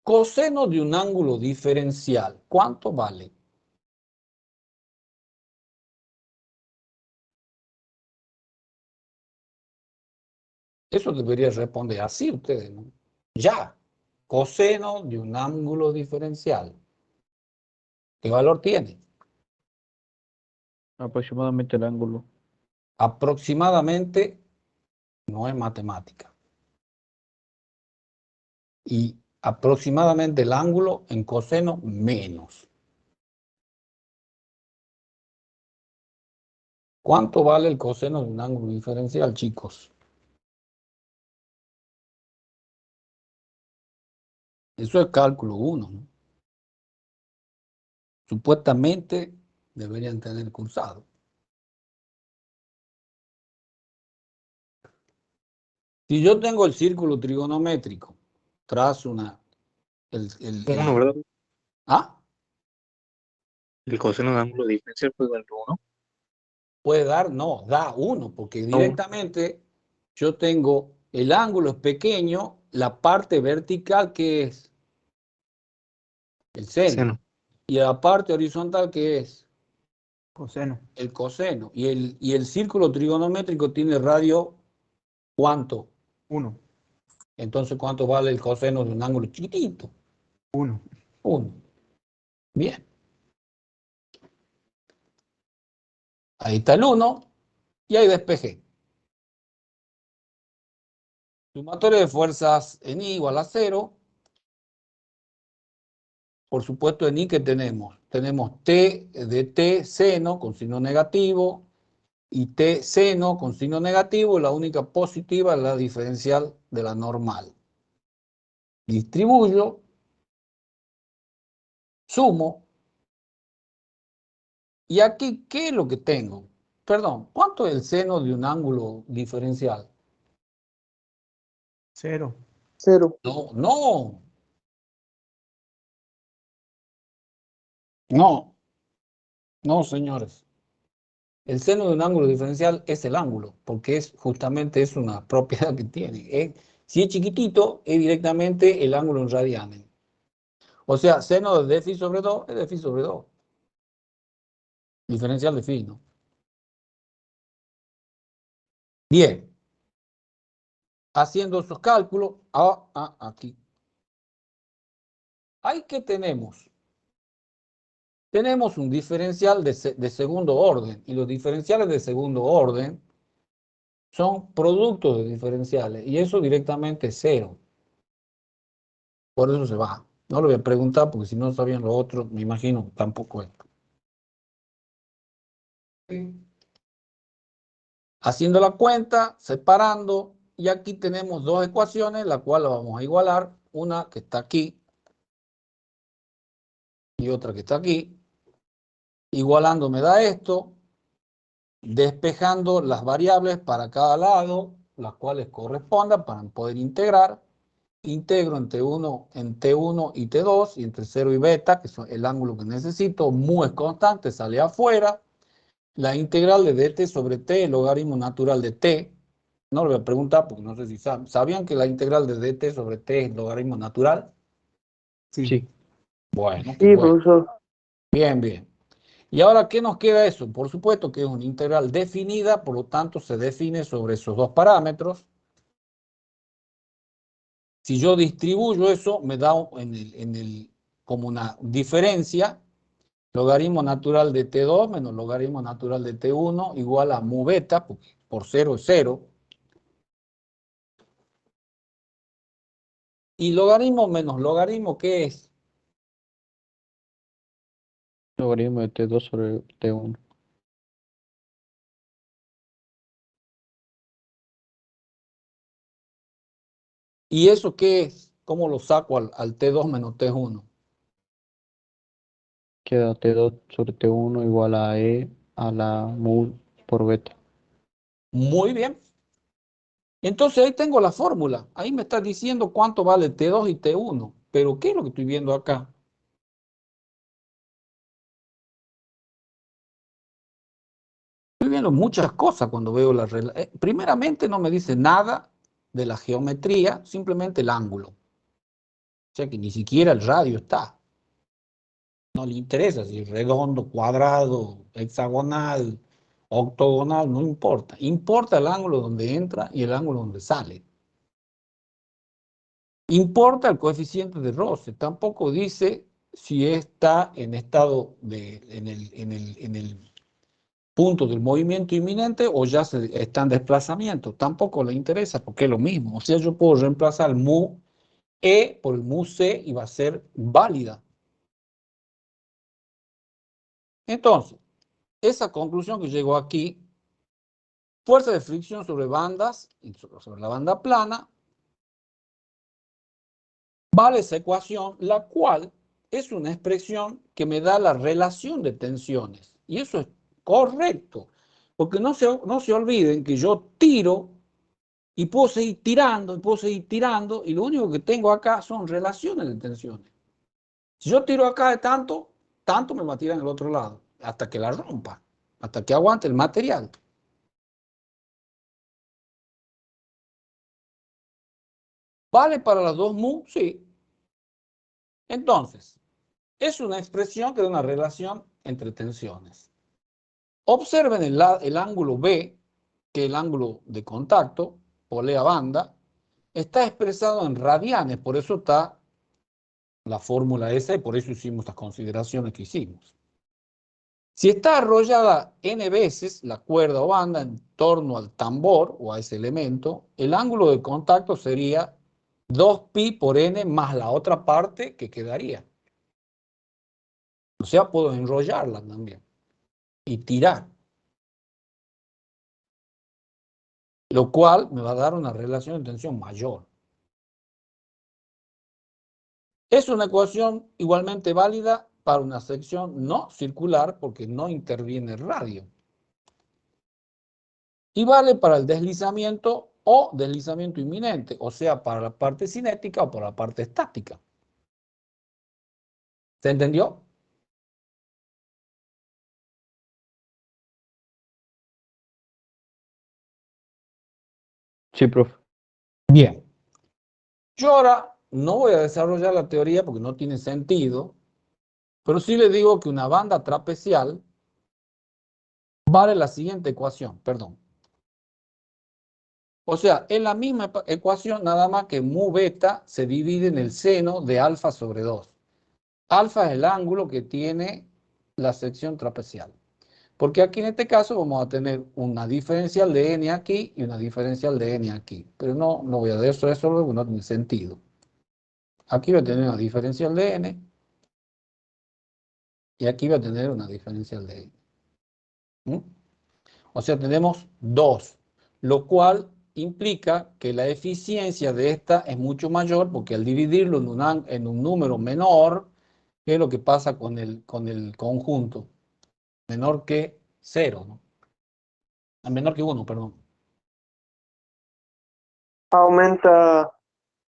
Coseno de un ángulo diferencial, ¿cuánto vale? Eso debería responder así ustedes, ¿no? Ya, coseno de un ángulo diferencial. ¿Qué valor tiene? Aproximadamente el ángulo. Aproximadamente no es matemática. Y aproximadamente el ángulo en coseno menos. ¿Cuánto vale el coseno de un ángulo diferencial, chicos? Eso es cálculo 1, ¿no? Supuestamente deberían tener cursado. Si yo tengo el círculo trigonométrico, trazo una... Uno, ¿verdad? ¿Ah? El coseno de ángulo diferencial fue igual a 1. Puede dar, no, da 1, porque No. directamente yo tengo el ángulo es pequeño, la parte vertical que es el seno, Seno. y la parte horizontal que es Coseno. el coseno. Y el círculo trigonométrico tiene radio, ¿cuánto? 1. Entonces, ¿cuánto vale el coseno de un ángulo chiquitito? 1. 1. Bien. Ahí está el 1 y ahí despejé. Sumatoria de fuerzas en I igual a 0. Por supuesto, en I, ¿qué tenemos? Tenemos T de T seno con signo negativo y T seno con signo negativo, y la única positiva es la diferencial de la normal. Distribuyo, sumo, y aquí, ¿qué es lo que tengo? Perdón, ¿cuánto es el seno de un ángulo diferencial? 0. 0. No, no, no, no, señores. El seno de un ángulo diferencial es el ángulo, porque es justamente es una propiedad que tiene. Si es chiquitito, es directamente el ángulo en radianes. O sea, seno de dφ sobre 2 es dφ sobre 2. Diferencial de phi, ¿no? Bien. Haciendo esos cálculos, aquí. ¿Ahí qué tenemos? Tenemos un diferencial de segundo orden, y los diferenciales de segundo orden son productos de diferenciales, y eso directamente es 0. Por eso se va. No lo voy a preguntar, porque si no sabían lo otro, me imagino tampoco esto. Haciendo la cuenta, separando, y aquí tenemos dos ecuaciones, la cual la vamos a igualar, una que está aquí y otra que está aquí. Igualando me da esto, despejando las variables para cada lado, las cuales correspondan para poder integrar. Integro en T1 y T2, y entre 0 y beta, que es el ángulo que necesito. Mu es constante, sale afuera. La integral de dt sobre t, el logaritmo natural de t. No lo voy a preguntar porque no sé si saben. ¿Sabían que la integral de dt sobre t es logaritmo natural? Sí. Bueno, qué Sí, bueno. profesor. Bien, bien. ¿Y ahora qué nos queda eso? Por supuesto que es una integral definida, por lo tanto se define sobre esos dos parámetros. Si yo distribuyo eso, me da como una diferencia, logaritmo natural de T2 menos logaritmo natural de T1 igual a mu beta, porque por 0 es 0. Y logaritmo menos logaritmo, ¿qué es? Logaritmo de T2 sobre T1. ¿Y eso qué es? ¿Cómo lo saco al T2 menos T1? Queda T2 sobre T1 igual a E a la mu por beta. Muy bien. Entonces ahí tengo la fórmula. Ahí me está diciendo cuánto vale T2 y T1. Pero ¿qué es lo que estoy viendo acá? Estoy viendo muchas cosas cuando veo la relación. Primeramente no me dice nada de la geometría, simplemente el ángulo. O sea que ni siquiera el radio está. No le interesa si es redondo, cuadrado, hexagonal, octogonal, no importa. Importa el ángulo donde entra y el ángulo donde sale. Importa el coeficiente de roce. Tampoco dice si está en estado en el punto del movimiento inminente o ya está en desplazamiento. Tampoco le interesa porque es lo mismo. O sea, yo puedo reemplazar el mu E por el mu C y va a ser válida. Entonces, esa conclusión que llegó aquí, fuerza de fricción sobre bandas, sobre la banda plana, vale esa ecuación, la cual es una expresión que me da la relación de tensiones. Y eso es correcto, porque no se olviden que yo tiro y puedo seguir tirando, y lo único que tengo acá son relaciones de tensiones. Si yo tiro acá de tanto, tanto me va a tirar en el otro lado, hasta que la rompa, hasta que aguante el material. ¿Vale para las dos mu? Sí. Entonces, es una expresión que da una relación entre tensiones. Observen el ángulo B, que es el ángulo de contacto, polea banda, está expresado en radianes, por eso está la fórmula esa y por eso hicimos las consideraciones que hicimos. Si está arrollada n veces la cuerda o banda en torno al tambor o a ese elemento, el ángulo de contacto sería 2pi por n más la otra parte que quedaría. O sea, puedo enrollarla también y tirar. Lo cual me va a dar una relación de tensión mayor. Es una ecuación igualmente válida para una sección no circular porque no interviene radio. Y vale para el deslizamiento o deslizamiento inminente, o sea, para la parte cinética o para la parte estática. ¿Se entendió? Sí, profe. Bien. Yo ahora no voy a desarrollar la teoría porque no tiene sentido, pero sí le digo que una banda trapecial vale la siguiente ecuación, perdón. O sea, es la misma ecuación, nada más que mu beta se divide en el seno de alfa sobre 2. Alfa es el ángulo que tiene la sección trapecial. Porque aquí en este caso vamos a tener una diferencial de n aquí y una diferencial de n aquí. Pero no voy a resolver porque no tiene sentido. Aquí voy a tener una diferencial de n y aquí voy a tener una diferencial de n. O sea, tenemos 2, lo cual implica que la eficiencia de esta es mucho mayor porque al dividirlo en un número menor, ¿qué es lo que pasa con el conjunto? Menor que 0, ¿no? Menor que 1, perdón. Aumenta,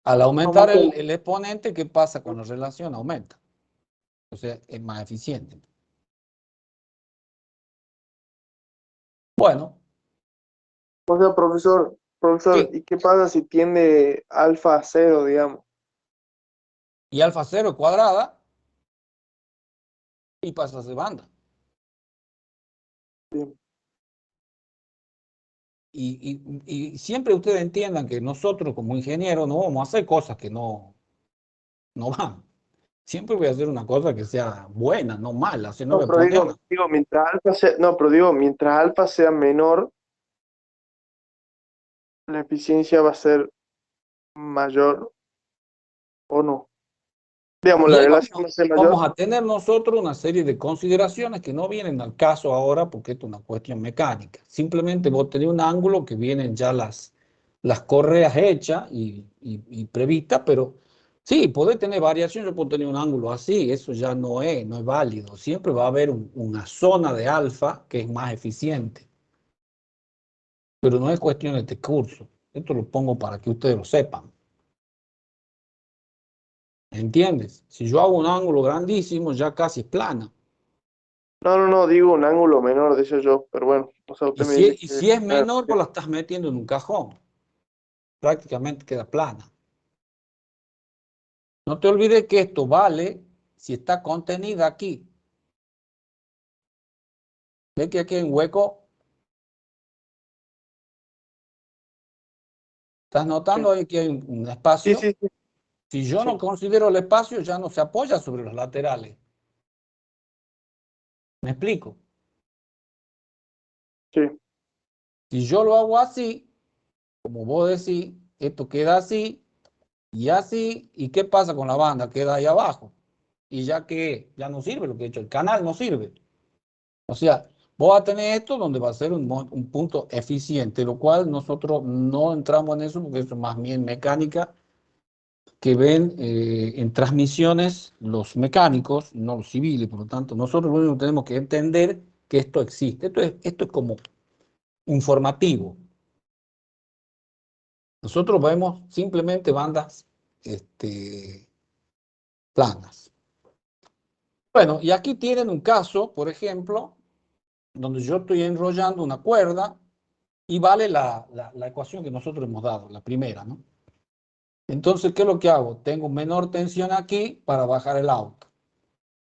Al aumentar aumenta. el exponente, ¿qué pasa con la relación? Aumenta. O sea, es más eficiente. Bueno, O sea, profesor, sí. ¿y qué pasa si tiende alfa a cero, digamos? Y alfa 0 cuadrada y pasas de banda. Bien. Y siempre ustedes entiendan que nosotros como ingenieros no vamos a hacer cosas que no van. Siempre voy a hacer una cosa que sea buena, no mala. Si no No, voy a pero poner... digo, mientras alfa sea, no, pero digo, mientras alfa sea menor, la eficiencia va a ser mayor o no. Digamos, Y la ahí relación va a ser mayor. vamos a tener nosotros una serie de consideraciones que no vienen al caso ahora porque esto es una cuestión mecánica. Simplemente vos tenés un ángulo que vienen ya las correas hechas y previstas, pero sí, podés tener variación, yo puedo tener un ángulo así, eso ya no es válido. Siempre va a haber una zona de alfa que es más eficiente. Pero no es cuestión de este curso. Esto lo pongo para que ustedes lo sepan. ¿Entiendes? Si yo hago un ángulo grandísimo, ya casi es plana. No, digo un ángulo menor, decía yo, pero bueno, o sea, usted me dice Y que... si es menor, pues la estás metiendo en un cajón. Prácticamente queda plana. No te olvides que esto vale si está contenida aquí. ¿Ves que aquí hay un hueco? ¿Estás notando ahí que hay un Sí, espacio? sí, sí, Si yo no sí, considero el espacio, ya no se apoya sobre los laterales. ¿Me explico? sí, Si yo lo hago así, como vos decís, esto queda así y así, ¿y qué pasa con la banda? Queda ahí abajo. Y ya que ya no sirve lo que he hecho, el canal no sirve. O sea, vos vas a tener esto donde va a ser un punto eficiente, lo cual nosotros no entramos en eso porque eso es más bien mecánica que ven en transmisiones los mecánicos, no los civiles. Por lo tanto, nosotros lo único que tenemos que entender que esto existe. Esto es como informativo. Nosotros vemos simplemente bandas planas. Bueno, y aquí tienen un caso, por ejemplo, donde yo estoy enrollando una cuerda y vale la ecuación que nosotros hemos dado, la primera, ¿no? Entonces, ¿qué es lo que hago? Tengo menor tensión aquí para bajar el auto.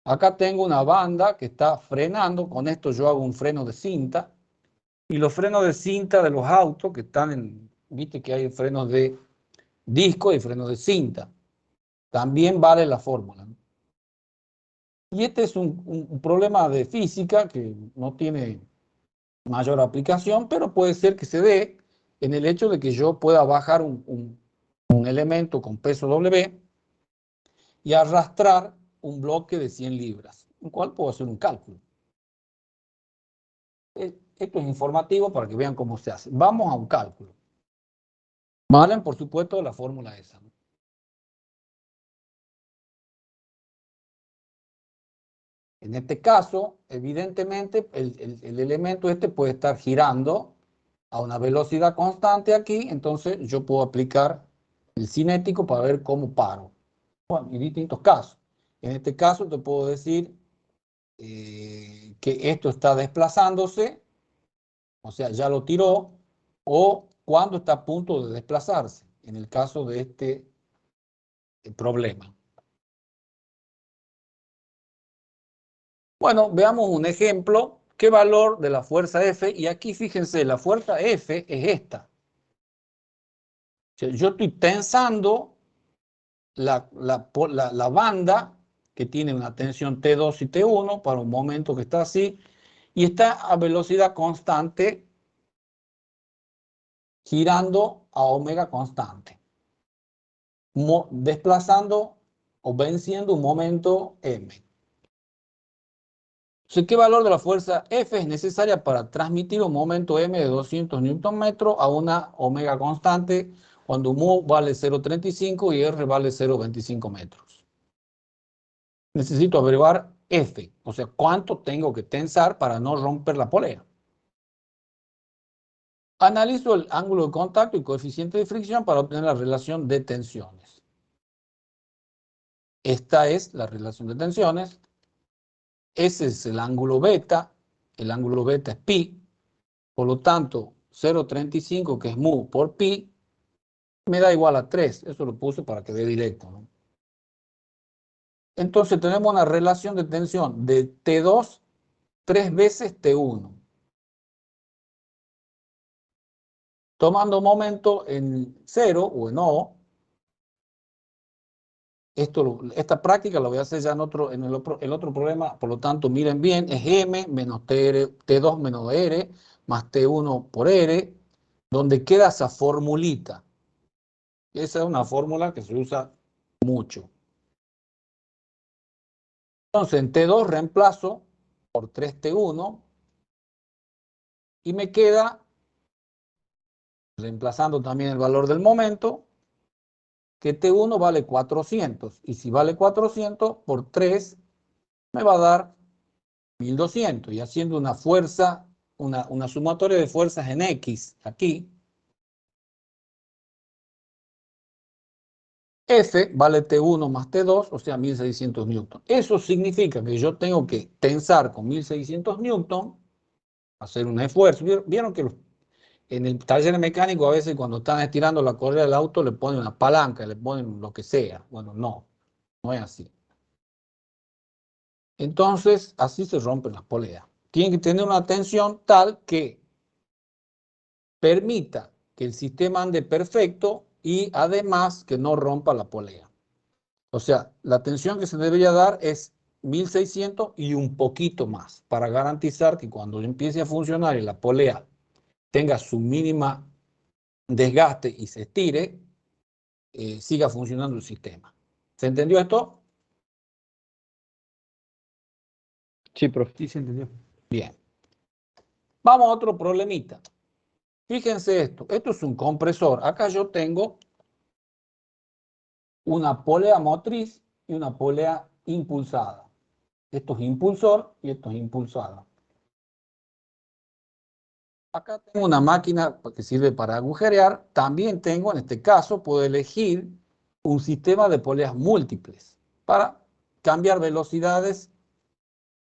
Acá tengo una banda que está frenando, con esto yo hago un freno de cinta, y los frenos de cinta de los autos que están viste que hay frenos de disco y frenos de cinta, también vale la fórmula, ¿no? Y este es un problema de física que no tiene mayor aplicación, pero puede ser que se dé en el hecho de que yo pueda bajar un elemento con peso W y arrastrar un bloque de 100 libras, en cual puedo hacer un cálculo. Esto es informativo para que vean cómo se hace. Vamos a un cálculo. Valen, por supuesto, la fórmula esa, ¿no? En este caso, evidentemente, el elemento este puede estar girando a una velocidad constante aquí, entonces yo puedo aplicar el cinético para ver cómo paro. Bueno, en distintos casos. En este caso te puedo decir que esto está desplazándose, o sea, ya lo tiró, o cuando está a punto de desplazarse, en el caso de este problema. Bueno, veamos un ejemplo. ¿Qué valor de la fuerza F? Y aquí fíjense, la fuerza F es esta. O sea, yo estoy tensando la banda que tiene una tensión T2 y T1 para un momento que está así y está a velocidad constante girando a omega constante, desplazando o venciendo un momento M. Entonces, ¿qué valor de la fuerza F es necesaria para transmitir un momento M de 200 Nm a una omega constante cuando mu vale 0,35 y R vale 0,25 metros? Necesito averiguar F, o sea, cuánto tengo que tensar para no romper la polea. Analizo el ángulo de contacto y coeficiente de fricción para obtener la relación de tensiones. Esta es la relación de tensiones. Ese es el ángulo beta. El ángulo beta es pi. Por lo tanto, 0,35 que es mu por pi me da igual a 3. Eso lo puse para que dé directo, ¿no? Entonces tenemos una relación de tensión de T2 3 veces T1. Tomando momento en 0 o en O, esta práctica la voy a hacer ya en el otro problema, por lo tanto, miren bien, es M menos T2 menos R más T1 por R, donde queda esa formulita. Esa es una fórmula que se usa mucho. Entonces, en T2 reemplazo por 3T1 y me queda, reemplazando también el valor del momento, que T1 vale 400. Y si vale 400 por 3, me va a dar 1200. Y haciendo una fuerza, una sumatoria de fuerzas en X aquí, F vale T1 más T2, o sea, 1600 newton. Eso significa que yo tengo que tensar con 1600 newton, hacer un esfuerzo. Vieron que en el taller mecánico a veces cuando están estirando la correa del auto le ponen una palanca, le ponen lo que sea. Bueno, no es así. Entonces, así se rompen las poleas. Tienen que tener una tensión tal que permita que el sistema ande perfecto y además que no rompa la polea. O sea, la tensión que se debería dar es 1600 y un poquito más para garantizar que cuando empiece a funcionar y la polea tenga su mínima desgaste y se estire, siga funcionando el sistema. ¿Se entendió esto? Sí, profe. Sí, se entendió. Bien. Vamos a otro problemita. Fíjense esto. Esto es un compresor. Acá yo tengo una polea motriz y una polea impulsada. Esto es impulsor y esto es impulsada. Acá tengo una máquina que sirve para agujerear. También tengo, en este caso, puedo elegir un sistema de poleas múltiples para cambiar velocidades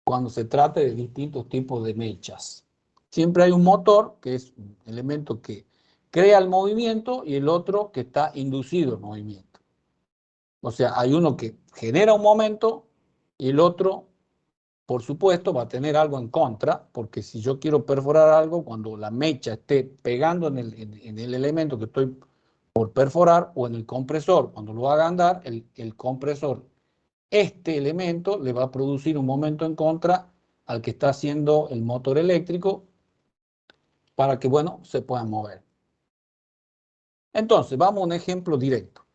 cuando se trate de distintos tipos de mechas. Siempre hay un motor, que es un elemento que crea el movimiento, y el otro que está inducido el movimiento. O sea, hay uno que genera un momento y el otro, por supuesto, va a tener algo en contra, porque si yo quiero perforar algo, cuando la mecha esté pegando en el elemento que estoy por perforar, o en el compresor, cuando lo haga andar, el compresor, este elemento le va a producir un momento en contra al que está haciendo el motor eléctrico para que, bueno, se pueda mover. Entonces, vamos a un ejemplo directo.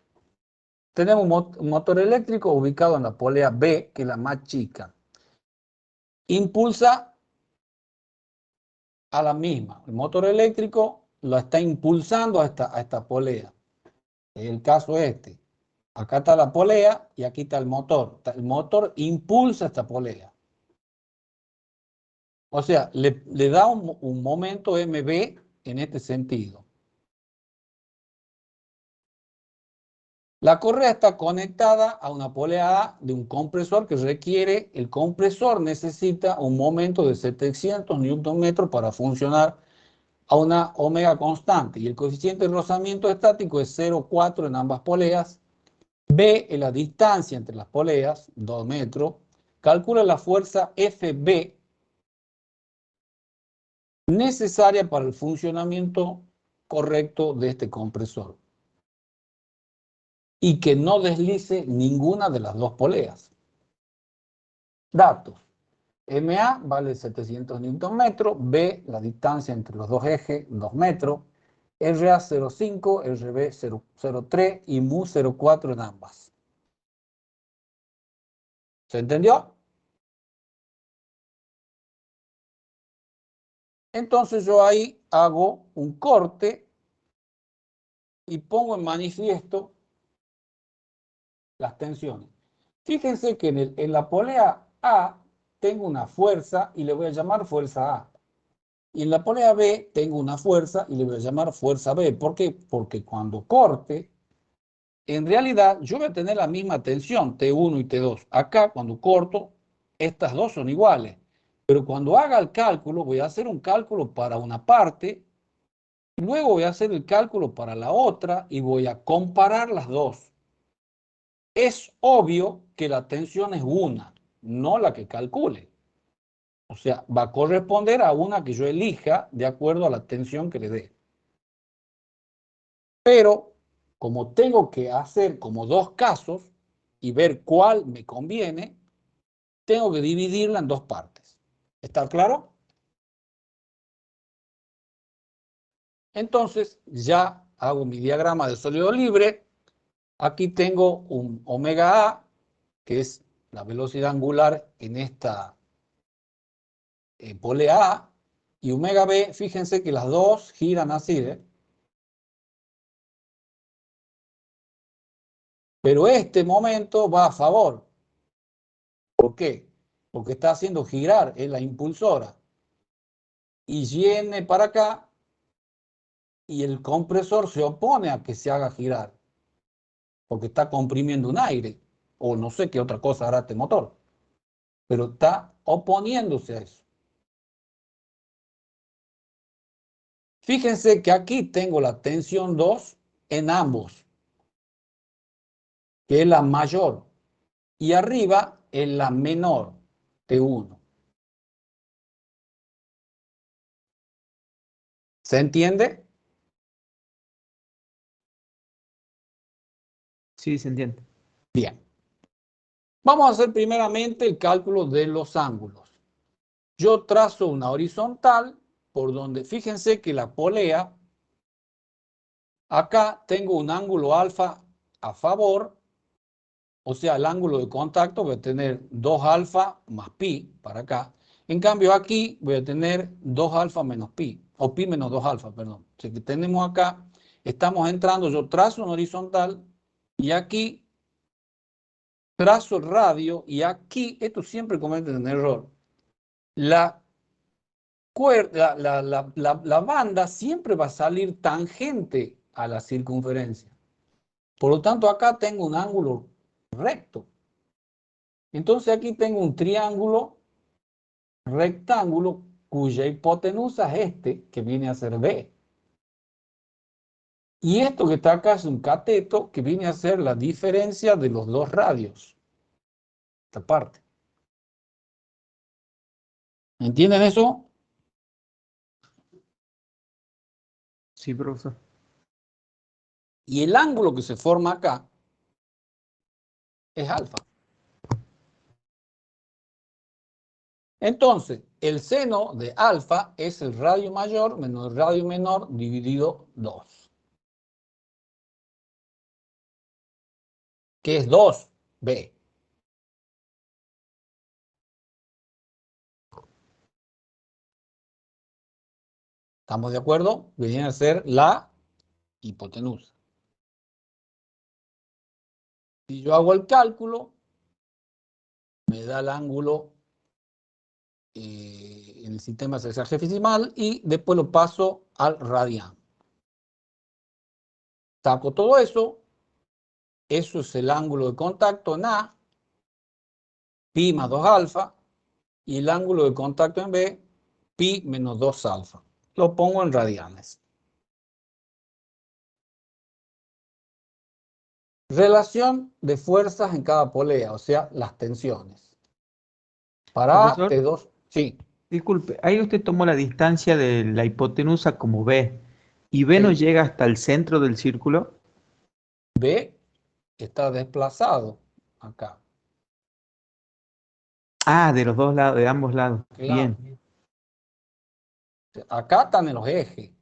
Tenemos un motor eléctrico ubicado en la polea B, que es la más chica. Impulsa a la misma. El motor eléctrico lo está impulsando a esta polea. Es el caso este. Acá está la polea y aquí está el motor. El motor impulsa esta polea. O sea, le da un momento MB en este sentido. La correa está conectada a una polea A de un compresor que requiere, el compresor necesita un momento de 700 Nm para funcionar a una omega constante, y el coeficiente de rozamiento estático es 0,4 en ambas poleas. B es la distancia entre las poleas, 2 metros. Calcula la fuerza FB necesaria para el funcionamiento correcto de este compresor y que no deslice ninguna de las dos poleas. Datos. MA vale 700 Nm, B la distancia entre los dos ejes, 2 metros, RA 0,5, RB 0,03 y mu 0,4 en ambas. ¿Se entendió? Entonces yo ahí hago un corte y pongo en manifiesto las tensiones. Fíjense que en la polea A tengo una fuerza y le voy a llamar fuerza A. Y en la polea B tengo una fuerza y le voy a llamar fuerza B. ¿Por qué? Porque cuando corte, en realidad yo voy a tener la misma tensión, T1 y T2. Acá cuando corto, estas dos son iguales. Pero cuando haga el cálculo, voy a hacer un cálculo para una parte, luego voy a hacer el cálculo para la otra y voy a comparar las dos. Es obvio que la tensión es una, no la que calcule. O sea, va a corresponder a una que yo elija de acuerdo a la tensión que le dé. Pero, como tengo que hacer como dos casos y ver cuál me conviene, tengo que dividirla en dos partes. ¿Está claro? Entonces, ya hago mi diagrama de sólido libre. Aquí tengo un omega A, que es la velocidad angular en esta polea A, y omega B, fíjense que las dos giran así, ¿eh? Pero este momento va a favor. ¿Por qué? Porque está haciendo girar, es la impulsora. Y viene para acá y el compresor se opone a que se haga girar. porque está comprimiendo un aire, o no sé qué otra cosa hará este motor, pero está oponiéndose a eso. Fíjense que aquí tengo la tensión 2 en ambos, que es la mayor, y arriba es la menor, T1. ¿Se entiende? Sí, se entiende. Bien. Vamos a hacer primeramente el cálculo de los ángulos. Yo trazo una horizontal por donde, fíjense que la polea, acá tengo un ángulo alfa a favor, o sea, el ángulo de contacto voy a tener 2 alfa más pi para acá. En cambio aquí voy a tener 2 alfa menos pi, o pi menos 2 alfa, perdón. O sea que tenemos acá, estamos entrando, yo trazo una horizontal y aquí trazo el radio y aquí, esto siempre cometen un error, la banda siempre va a salir tangente a la circunferencia. Por lo tanto, acá tengo un ángulo recto. Entonces aquí tengo un triángulo rectángulo cuya hipotenusa es este, que viene a ser B. Y esto que está acá es un cateto que viene a ser la diferencia de los dos radios. Esta parte. ¿Entienden eso? Sí, profesor. Y el ángulo que se forma acá es alfa. Entonces, el seno de alfa es el radio mayor menos el radio menor dividido 2. Que es 2b. ¿Estamos de acuerdo? Viene a ser la hipotenusa. Si yo hago el cálculo, me da el ángulo en el sistema sexagesimal y después lo paso al radián. Saco todo eso. Eso es el ángulo de contacto en A, pi más 2 alfa, y el ángulo de contacto en B, pi menos 2 alfa. Lo pongo en radianes. Relación de fuerzas en cada polea, o sea, las tensiones. Para Profesor, T2, sí. disculpe, ahí usted tomó la distancia de la hipotenusa como B, y B no Sí. llega hasta el centro del círculo. B está desplazado acá. Ah, de los dos lados, de ambos lados. Claro. Bien, Acá están en los ejes,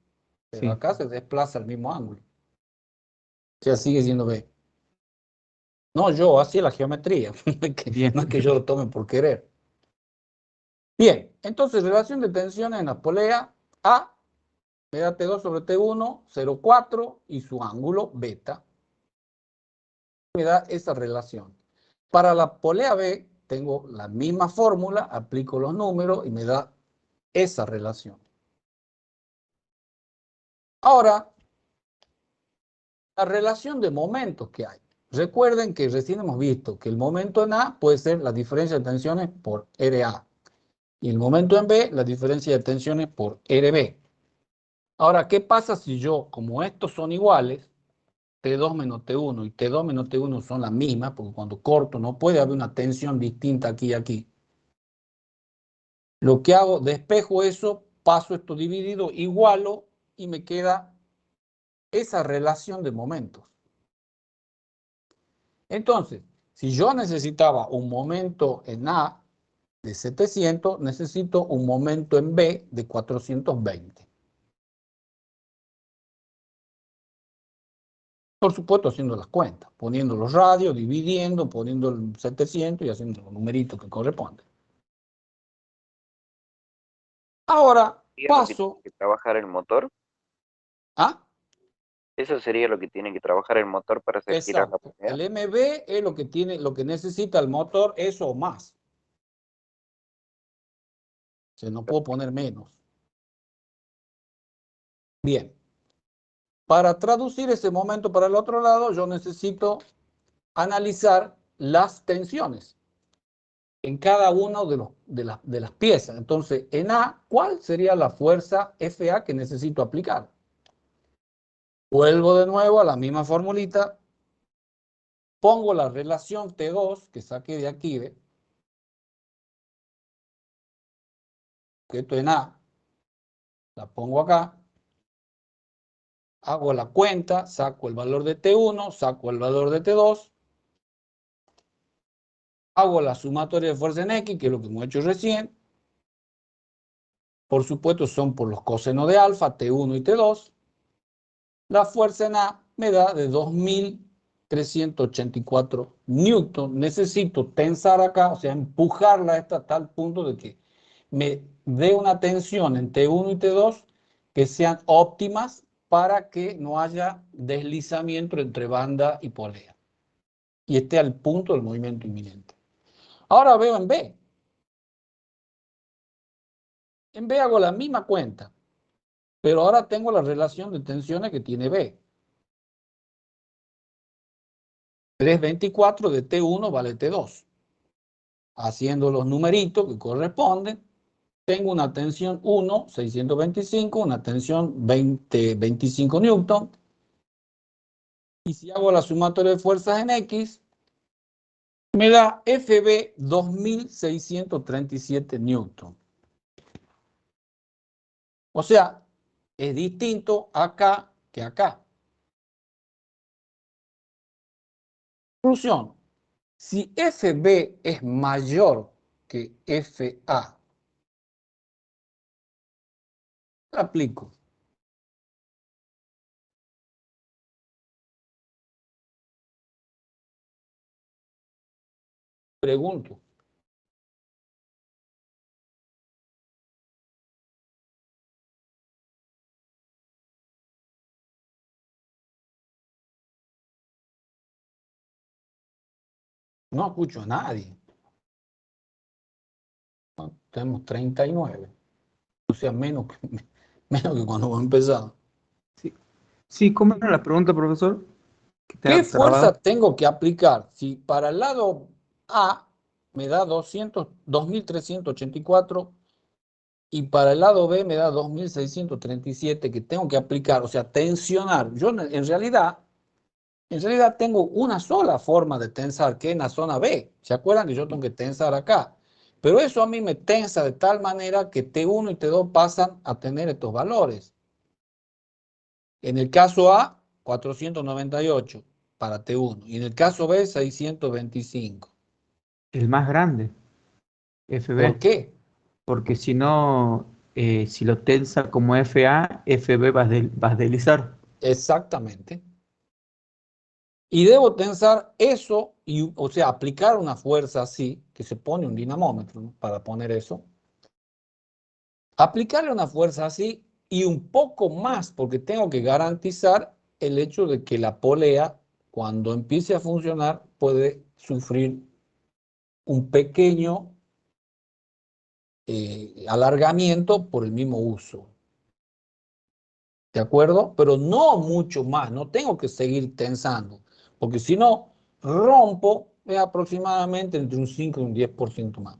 pero sí. acá se desplaza el mismo ángulo. O sea, sigue siendo B. No, yo, así es la geometría. Bien. No es que yo lo tome por querer. Bien, entonces relación de tensiones en la polea A, me da T2 sobre T1, 0,4 y su ángulo beta. Me da esa relación. Para la polea B tengo la misma fórmula, aplico los números y me da esa relación. Ahora, la relación de momentos que hay. Recuerden que recién hemos visto que el momento en A puede ser la diferencia de tensiones por RA. Y el momento en B, la diferencia de tensiones por RB. Ahora, ¿qué pasa si yo, como estos son iguales, T2 menos T1 y T2 menos T1 son las mismas, porque cuando corto no puede haber una tensión distinta aquí y aquí? Lo que hago, despejo eso, paso esto dividido, igualo y me queda esa relación de momentos. Entonces, si yo necesitaba un momento en A de 700, necesito un momento en B de 420. Por supuesto, haciendo las cuentas, poniendo los radios, dividiendo, poniendo el 700 y haciendo los numeritos que corresponden. Ahora ¿Y es lo que paso tiene que trabajar el motor? a... Eso sería lo que tiene que trabajar el motor para hacer girar la Exacto. polea. El MB es lo que tiene, lo que necesita el motor, eso o más. Se no puedo poner menos. Bien. Para traducir ese momento para el otro lado, yo necesito analizar las tensiones en cada una de las piezas. Entonces, en A, ¿cuál sería la fuerza FA que necesito aplicar? Vuelvo de nuevo a la misma formulita. Pongo la relación T2 que saqué de aquí, ¿ve? Que esto en A. La pongo acá. Hago la cuenta, saco el valor de T1, saco el valor de T2. Hago la sumatoria de fuerza en X, que es lo que hemos hecho recién. Por supuesto, son por los cosenos de alfa, T1 y T2. La fuerza en A me da de 2.384 newton. Necesito tensar acá, o sea, empujarla hasta tal punto de que me dé una tensión en T1 y T2 que sean óptimas para que no haya deslizamiento entre banda y polea y esté al punto del movimiento inminente. Ahora veo en B. En B hago la misma cuenta, pero ahora tengo la relación de tensiones que tiene B. 324 de T1 vale T2. Haciendo los numeritos que corresponden, tengo una tensión 1, 625, una tensión 25 newton. Y si hago la sumatoria de fuerzas en X, me da FB 2637 newton. O sea, es distinto acá que acá. Conclusión. Si FB es mayor que FA, la aplico. Pregunto. No escucho a nadie. No, tenemos 39. O sea, menos que cuando hemos empezado. Sí, ¿cómo era la pregunta, profesor? Que te ¿Qué ha fuerza trabado. tengo que aplicar? Si para el lado A me da 2.384 y para el lado B me da 2.637 que tengo que aplicar, o sea, tensionar. Yo en realidad tengo una sola forma de tensar, que es en la zona B. ¿Se acuerdan que yo tengo que tensar acá? Pero eso a mí me tensa de tal manera que T1 y T2 pasan a tener estos valores. En el caso A, 498 para T1 y en el caso B, 625. El más grande, ¿Por FB. qué? Porque si no, si lo tensa como FA, FB va a deslizar. Exactamente. Y debo tensar eso, o sea, aplicar una fuerza así, que se pone un dinamómetro, ¿no? Para poner eso. Aplicarle una fuerza así y un poco más, porque tengo que garantizar el hecho de que la polea, cuando empiece a funcionar, puede sufrir un pequeño alargamiento por el mismo uso. ¿De acuerdo? Pero no mucho más, no tengo que seguir tensando, porque si no, rompo aproximadamente entre un 5 y un 10% más.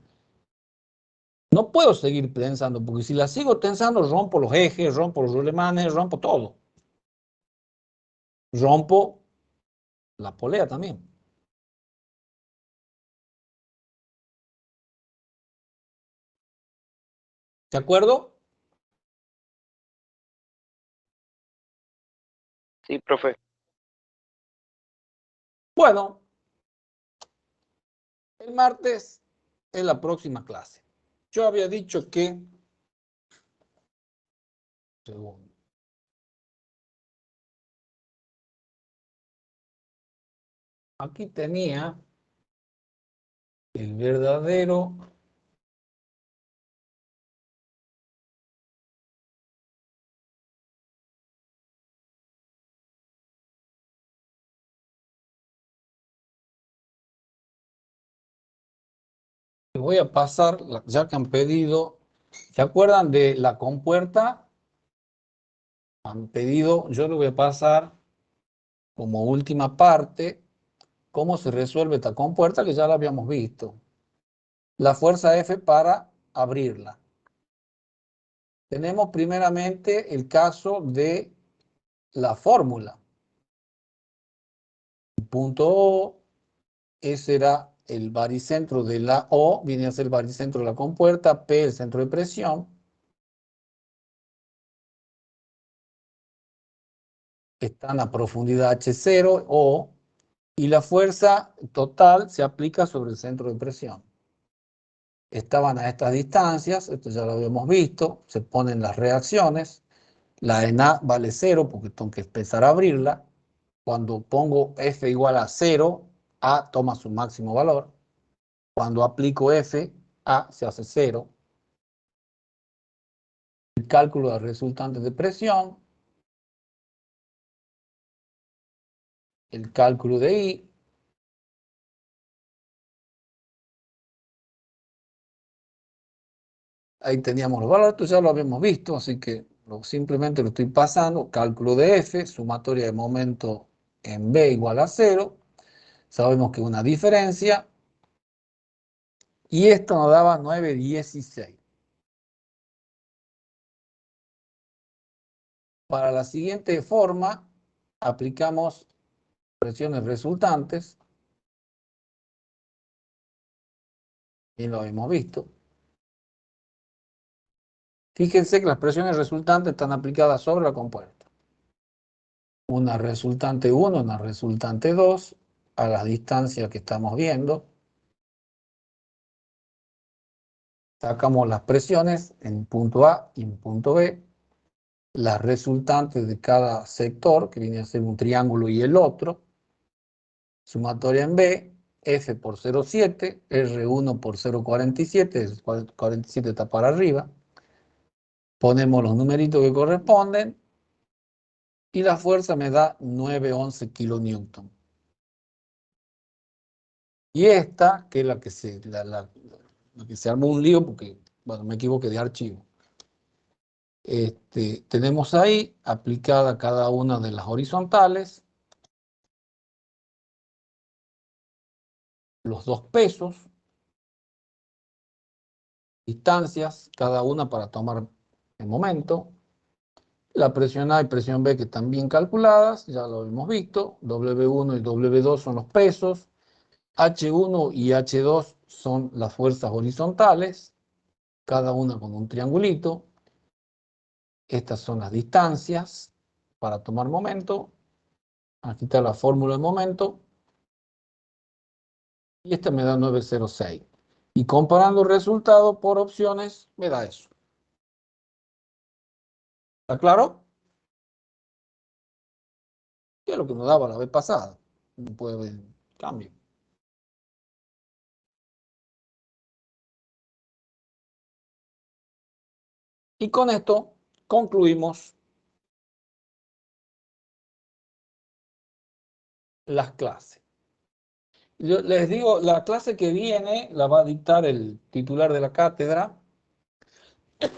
No puedo seguir tensando, porque si la sigo tensando, rompo los ejes, rompo los rulemanes, rompo todo. Rompo la polea también. ¿De acuerdo? Sí, profe. Bueno, el martes es la próxima clase. Yo había dicho que... Segundo. Aquí tenía el verdadero... Voy a pasar, ya que han pedido, ¿se acuerdan de la compuerta? Han pedido, yo lo voy a pasar como última parte, cómo se resuelve esta compuerta que ya la habíamos visto. La fuerza F para abrirla. Tenemos primeramente el caso de la fórmula. Punto O, ese era el baricentro de la O, viene a ser el baricentro de la compuerta, P el centro de presión. Están a profundidad H0, O, y la fuerza total se aplica sobre el centro de presión. Estaban a estas distancias, esto ya lo habíamos visto, se ponen las reacciones, la en A vale 0 porque tengo que empezar a abrirla. Cuando pongo F igual a 0, A toma su máximo valor. Cuando aplico F, A se hace 0. El cálculo de resultantes de presión, el cálculo de I, ahí teníamos los valores, esto ya lo habíamos visto, así que simplemente lo estoy pasando. Cálculo de F, sumatoria de momento en B igual a 0. Sabemos que es una diferencia. Y esto nos daba 9,16. Para la siguiente forma, aplicamos presiones resultantes. Y lo hemos visto. Fíjense que las presiones resultantes están aplicadas sobre la compuerta. Una resultante 1, una resultante 2, a las distancias que estamos viendo. Sacamos las presiones en punto A y en punto B. Las resultantes de cada sector, que viene a ser un triángulo y el otro. Sumatoria en B, F por 0,7, R1 por 0,47, el 47 está para arriba. Ponemos los numeritos que corresponden y la fuerza me da 911 kilonewton. Y esta, que es la que se armó un lío porque, bueno, me equivoqué de archivo. Tenemos ahí aplicada cada una de las horizontales, los dos pesos, distancias, cada una para tomar el momento. La presión A y presión B que están bien calculadas, ya lo hemos visto. W1 y W2 son los pesos. H1 y H2 son las fuerzas horizontales, cada una con un triangulito. Estas son las distancias para tomar momento. Aquí está la fórmula de momento. Y esta me da 906. Y comparando resultados por opciones, me da eso. ¿Está claro? ¿Qué es lo que nos daba la vez pasada? No puede haber cambio. Y con esto concluimos las clases. Yo les digo, la clase que viene la va a dictar el titular de la cátedra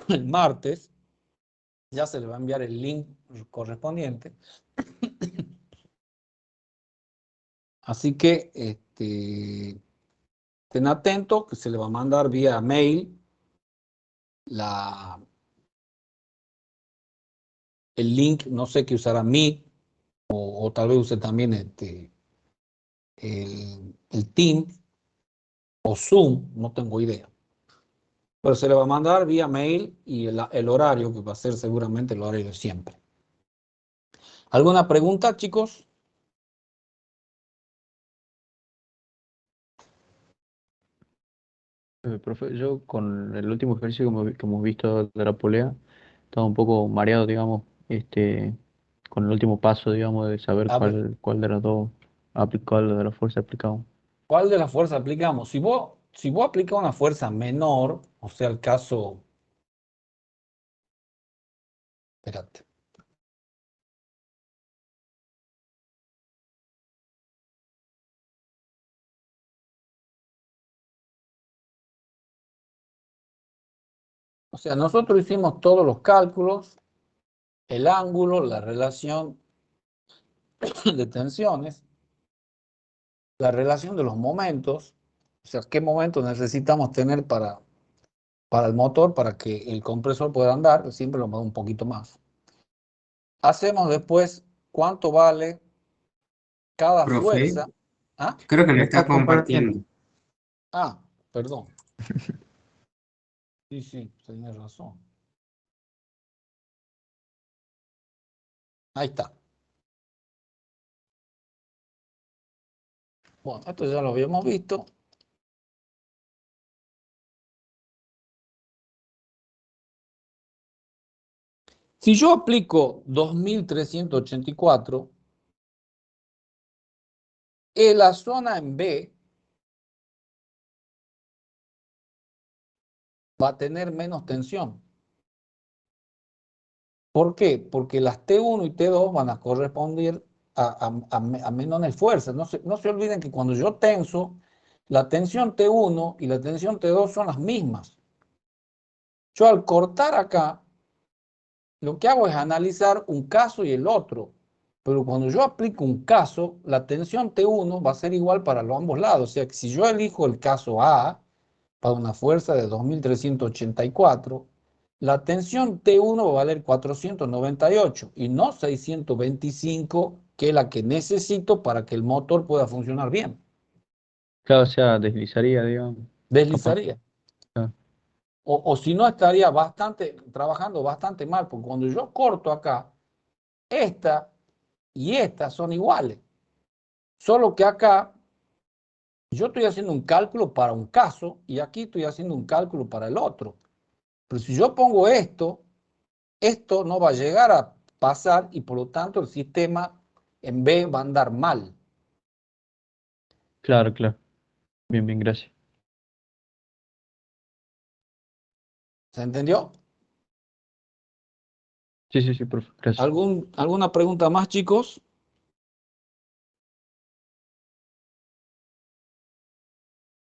el martes. Ya se le va a enviar el link correspondiente. Así que estén atentos que se le va a mandar vía mail el link, no sé qué usará Meet o tal vez use también el Teams o Zoom, no tengo idea. Pero se le va a mandar vía mail y el horario, que va a ser seguramente el horario de siempre. ¿Alguna pregunta, chicos? Profe, yo con el último ejercicio que hemos visto de la polea, estaba un poco mareado, digamos, con el último paso, digamos, de saber A ver, cuál de las dos cuál de la fuerza aplicamos. ¿cuál de las fuerzas aplicamos? Si vos aplicas una fuerza menor, o sea, el caso... Espérate. O sea, nosotros hicimos todos los cálculos, el ángulo, la relación de tensiones. la relación de los momentos, o sea, qué momentos necesitamos tener para el motor, para que el compresor pueda andar, siempre lo muevo un poquito más. Hacemos después cuánto vale cada Profe, fuerza. ¿Ah? creo que lo No está está compartiendo. compartiendo. Ah, perdón. Sí, sí, tenés razón. Ahí está. Bueno, esto ya lo habíamos visto. Si yo aplico 2384, en la zona en B va a tener menos tensión. ¿Por qué? Porque las T1 y T2 van a corresponder a menores fuerzas. No se olviden que cuando yo tenso, la tensión T1 y la tensión T2 son las mismas. Yo al cortar acá, lo que hago es analizar un caso y el otro. Pero cuando yo aplico un caso, la tensión T1 va a ser igual para los ambos lados. O sea que si yo elijo el caso A para una fuerza de 2384, la tensión T1 va a valer 498 y no 625, que es la que necesito para que el motor pueda funcionar bien. Claro, o sea, deslizaría, digamos. Capaz. Deslizaría. Claro. O si no, estaría trabajando bastante mal, porque cuando yo corto acá, esta y esta son iguales. Solo que acá yo estoy haciendo un cálculo para un caso y aquí estoy haciendo un cálculo para el otro. Pero si yo pongo esto no va a llegar a pasar y por lo tanto el sistema en B va a andar mal. Claro, claro. Bien, bien, gracias. ¿Se entendió? Sí, sí, sí, profe, gracias. ¿Alguna pregunta más, chicos?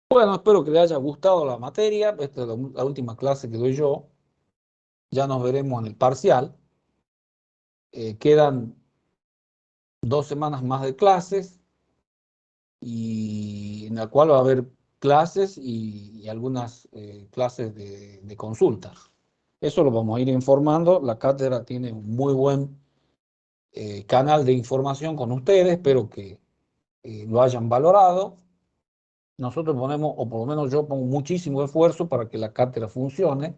Bueno, espero que les haya gustado la materia. Esta es la última clase que doy yo. Ya nos veremos en el parcial. Quedan 2 semanas más de clases y en la cual va a haber clases y algunas clases de consultas. Eso lo vamos a ir informando. La cátedra tiene un muy buen canal de información con ustedes. Espero que lo hayan valorado. Nosotros ponemos, o por lo menos yo pongo muchísimo esfuerzo para que la cátedra funcione.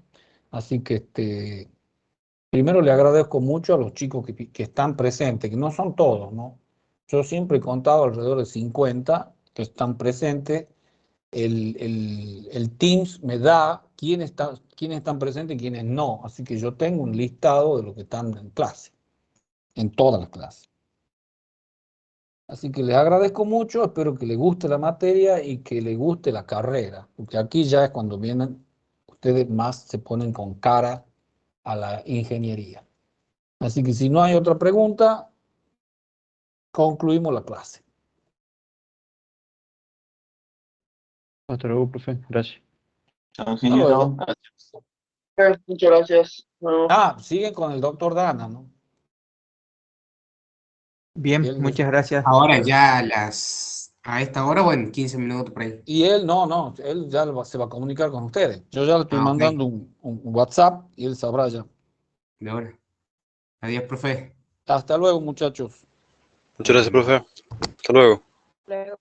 Así que primero le agradezco mucho a los chicos que están presentes, que no son todos, ¿no? Yo siempre he contado alrededor de 50 que están presentes. El Teams me da quiénes están presentes y quiénes no. Así que yo tengo un listado de los que están en clase, en todas las clases. Así que les agradezco mucho, espero que les guste la materia y que les guste la carrera, porque aquí ya es cuando vienen, ustedes más se ponen con cara a la ingeniería. Así que si no hay otra pregunta, concluimos la clase. Hasta luego, profe, gracias. Chao, Hasta ingeniero. luego. Gracias. Muchas gracias. Bueno. Ah, siguen con el doctor Dana, ¿no? Bien, Él muchas gracias. Ahora ya a esta hora o en 15 minutos por ahí. Y él no, él ya se va a comunicar con ustedes. Yo ya le estoy Ok, mandando un WhatsApp y él sabrá ya. de ahora. Adiós, profe. Hasta luego, muchachos. Muchas gracias, profe. Hasta luego. Luego.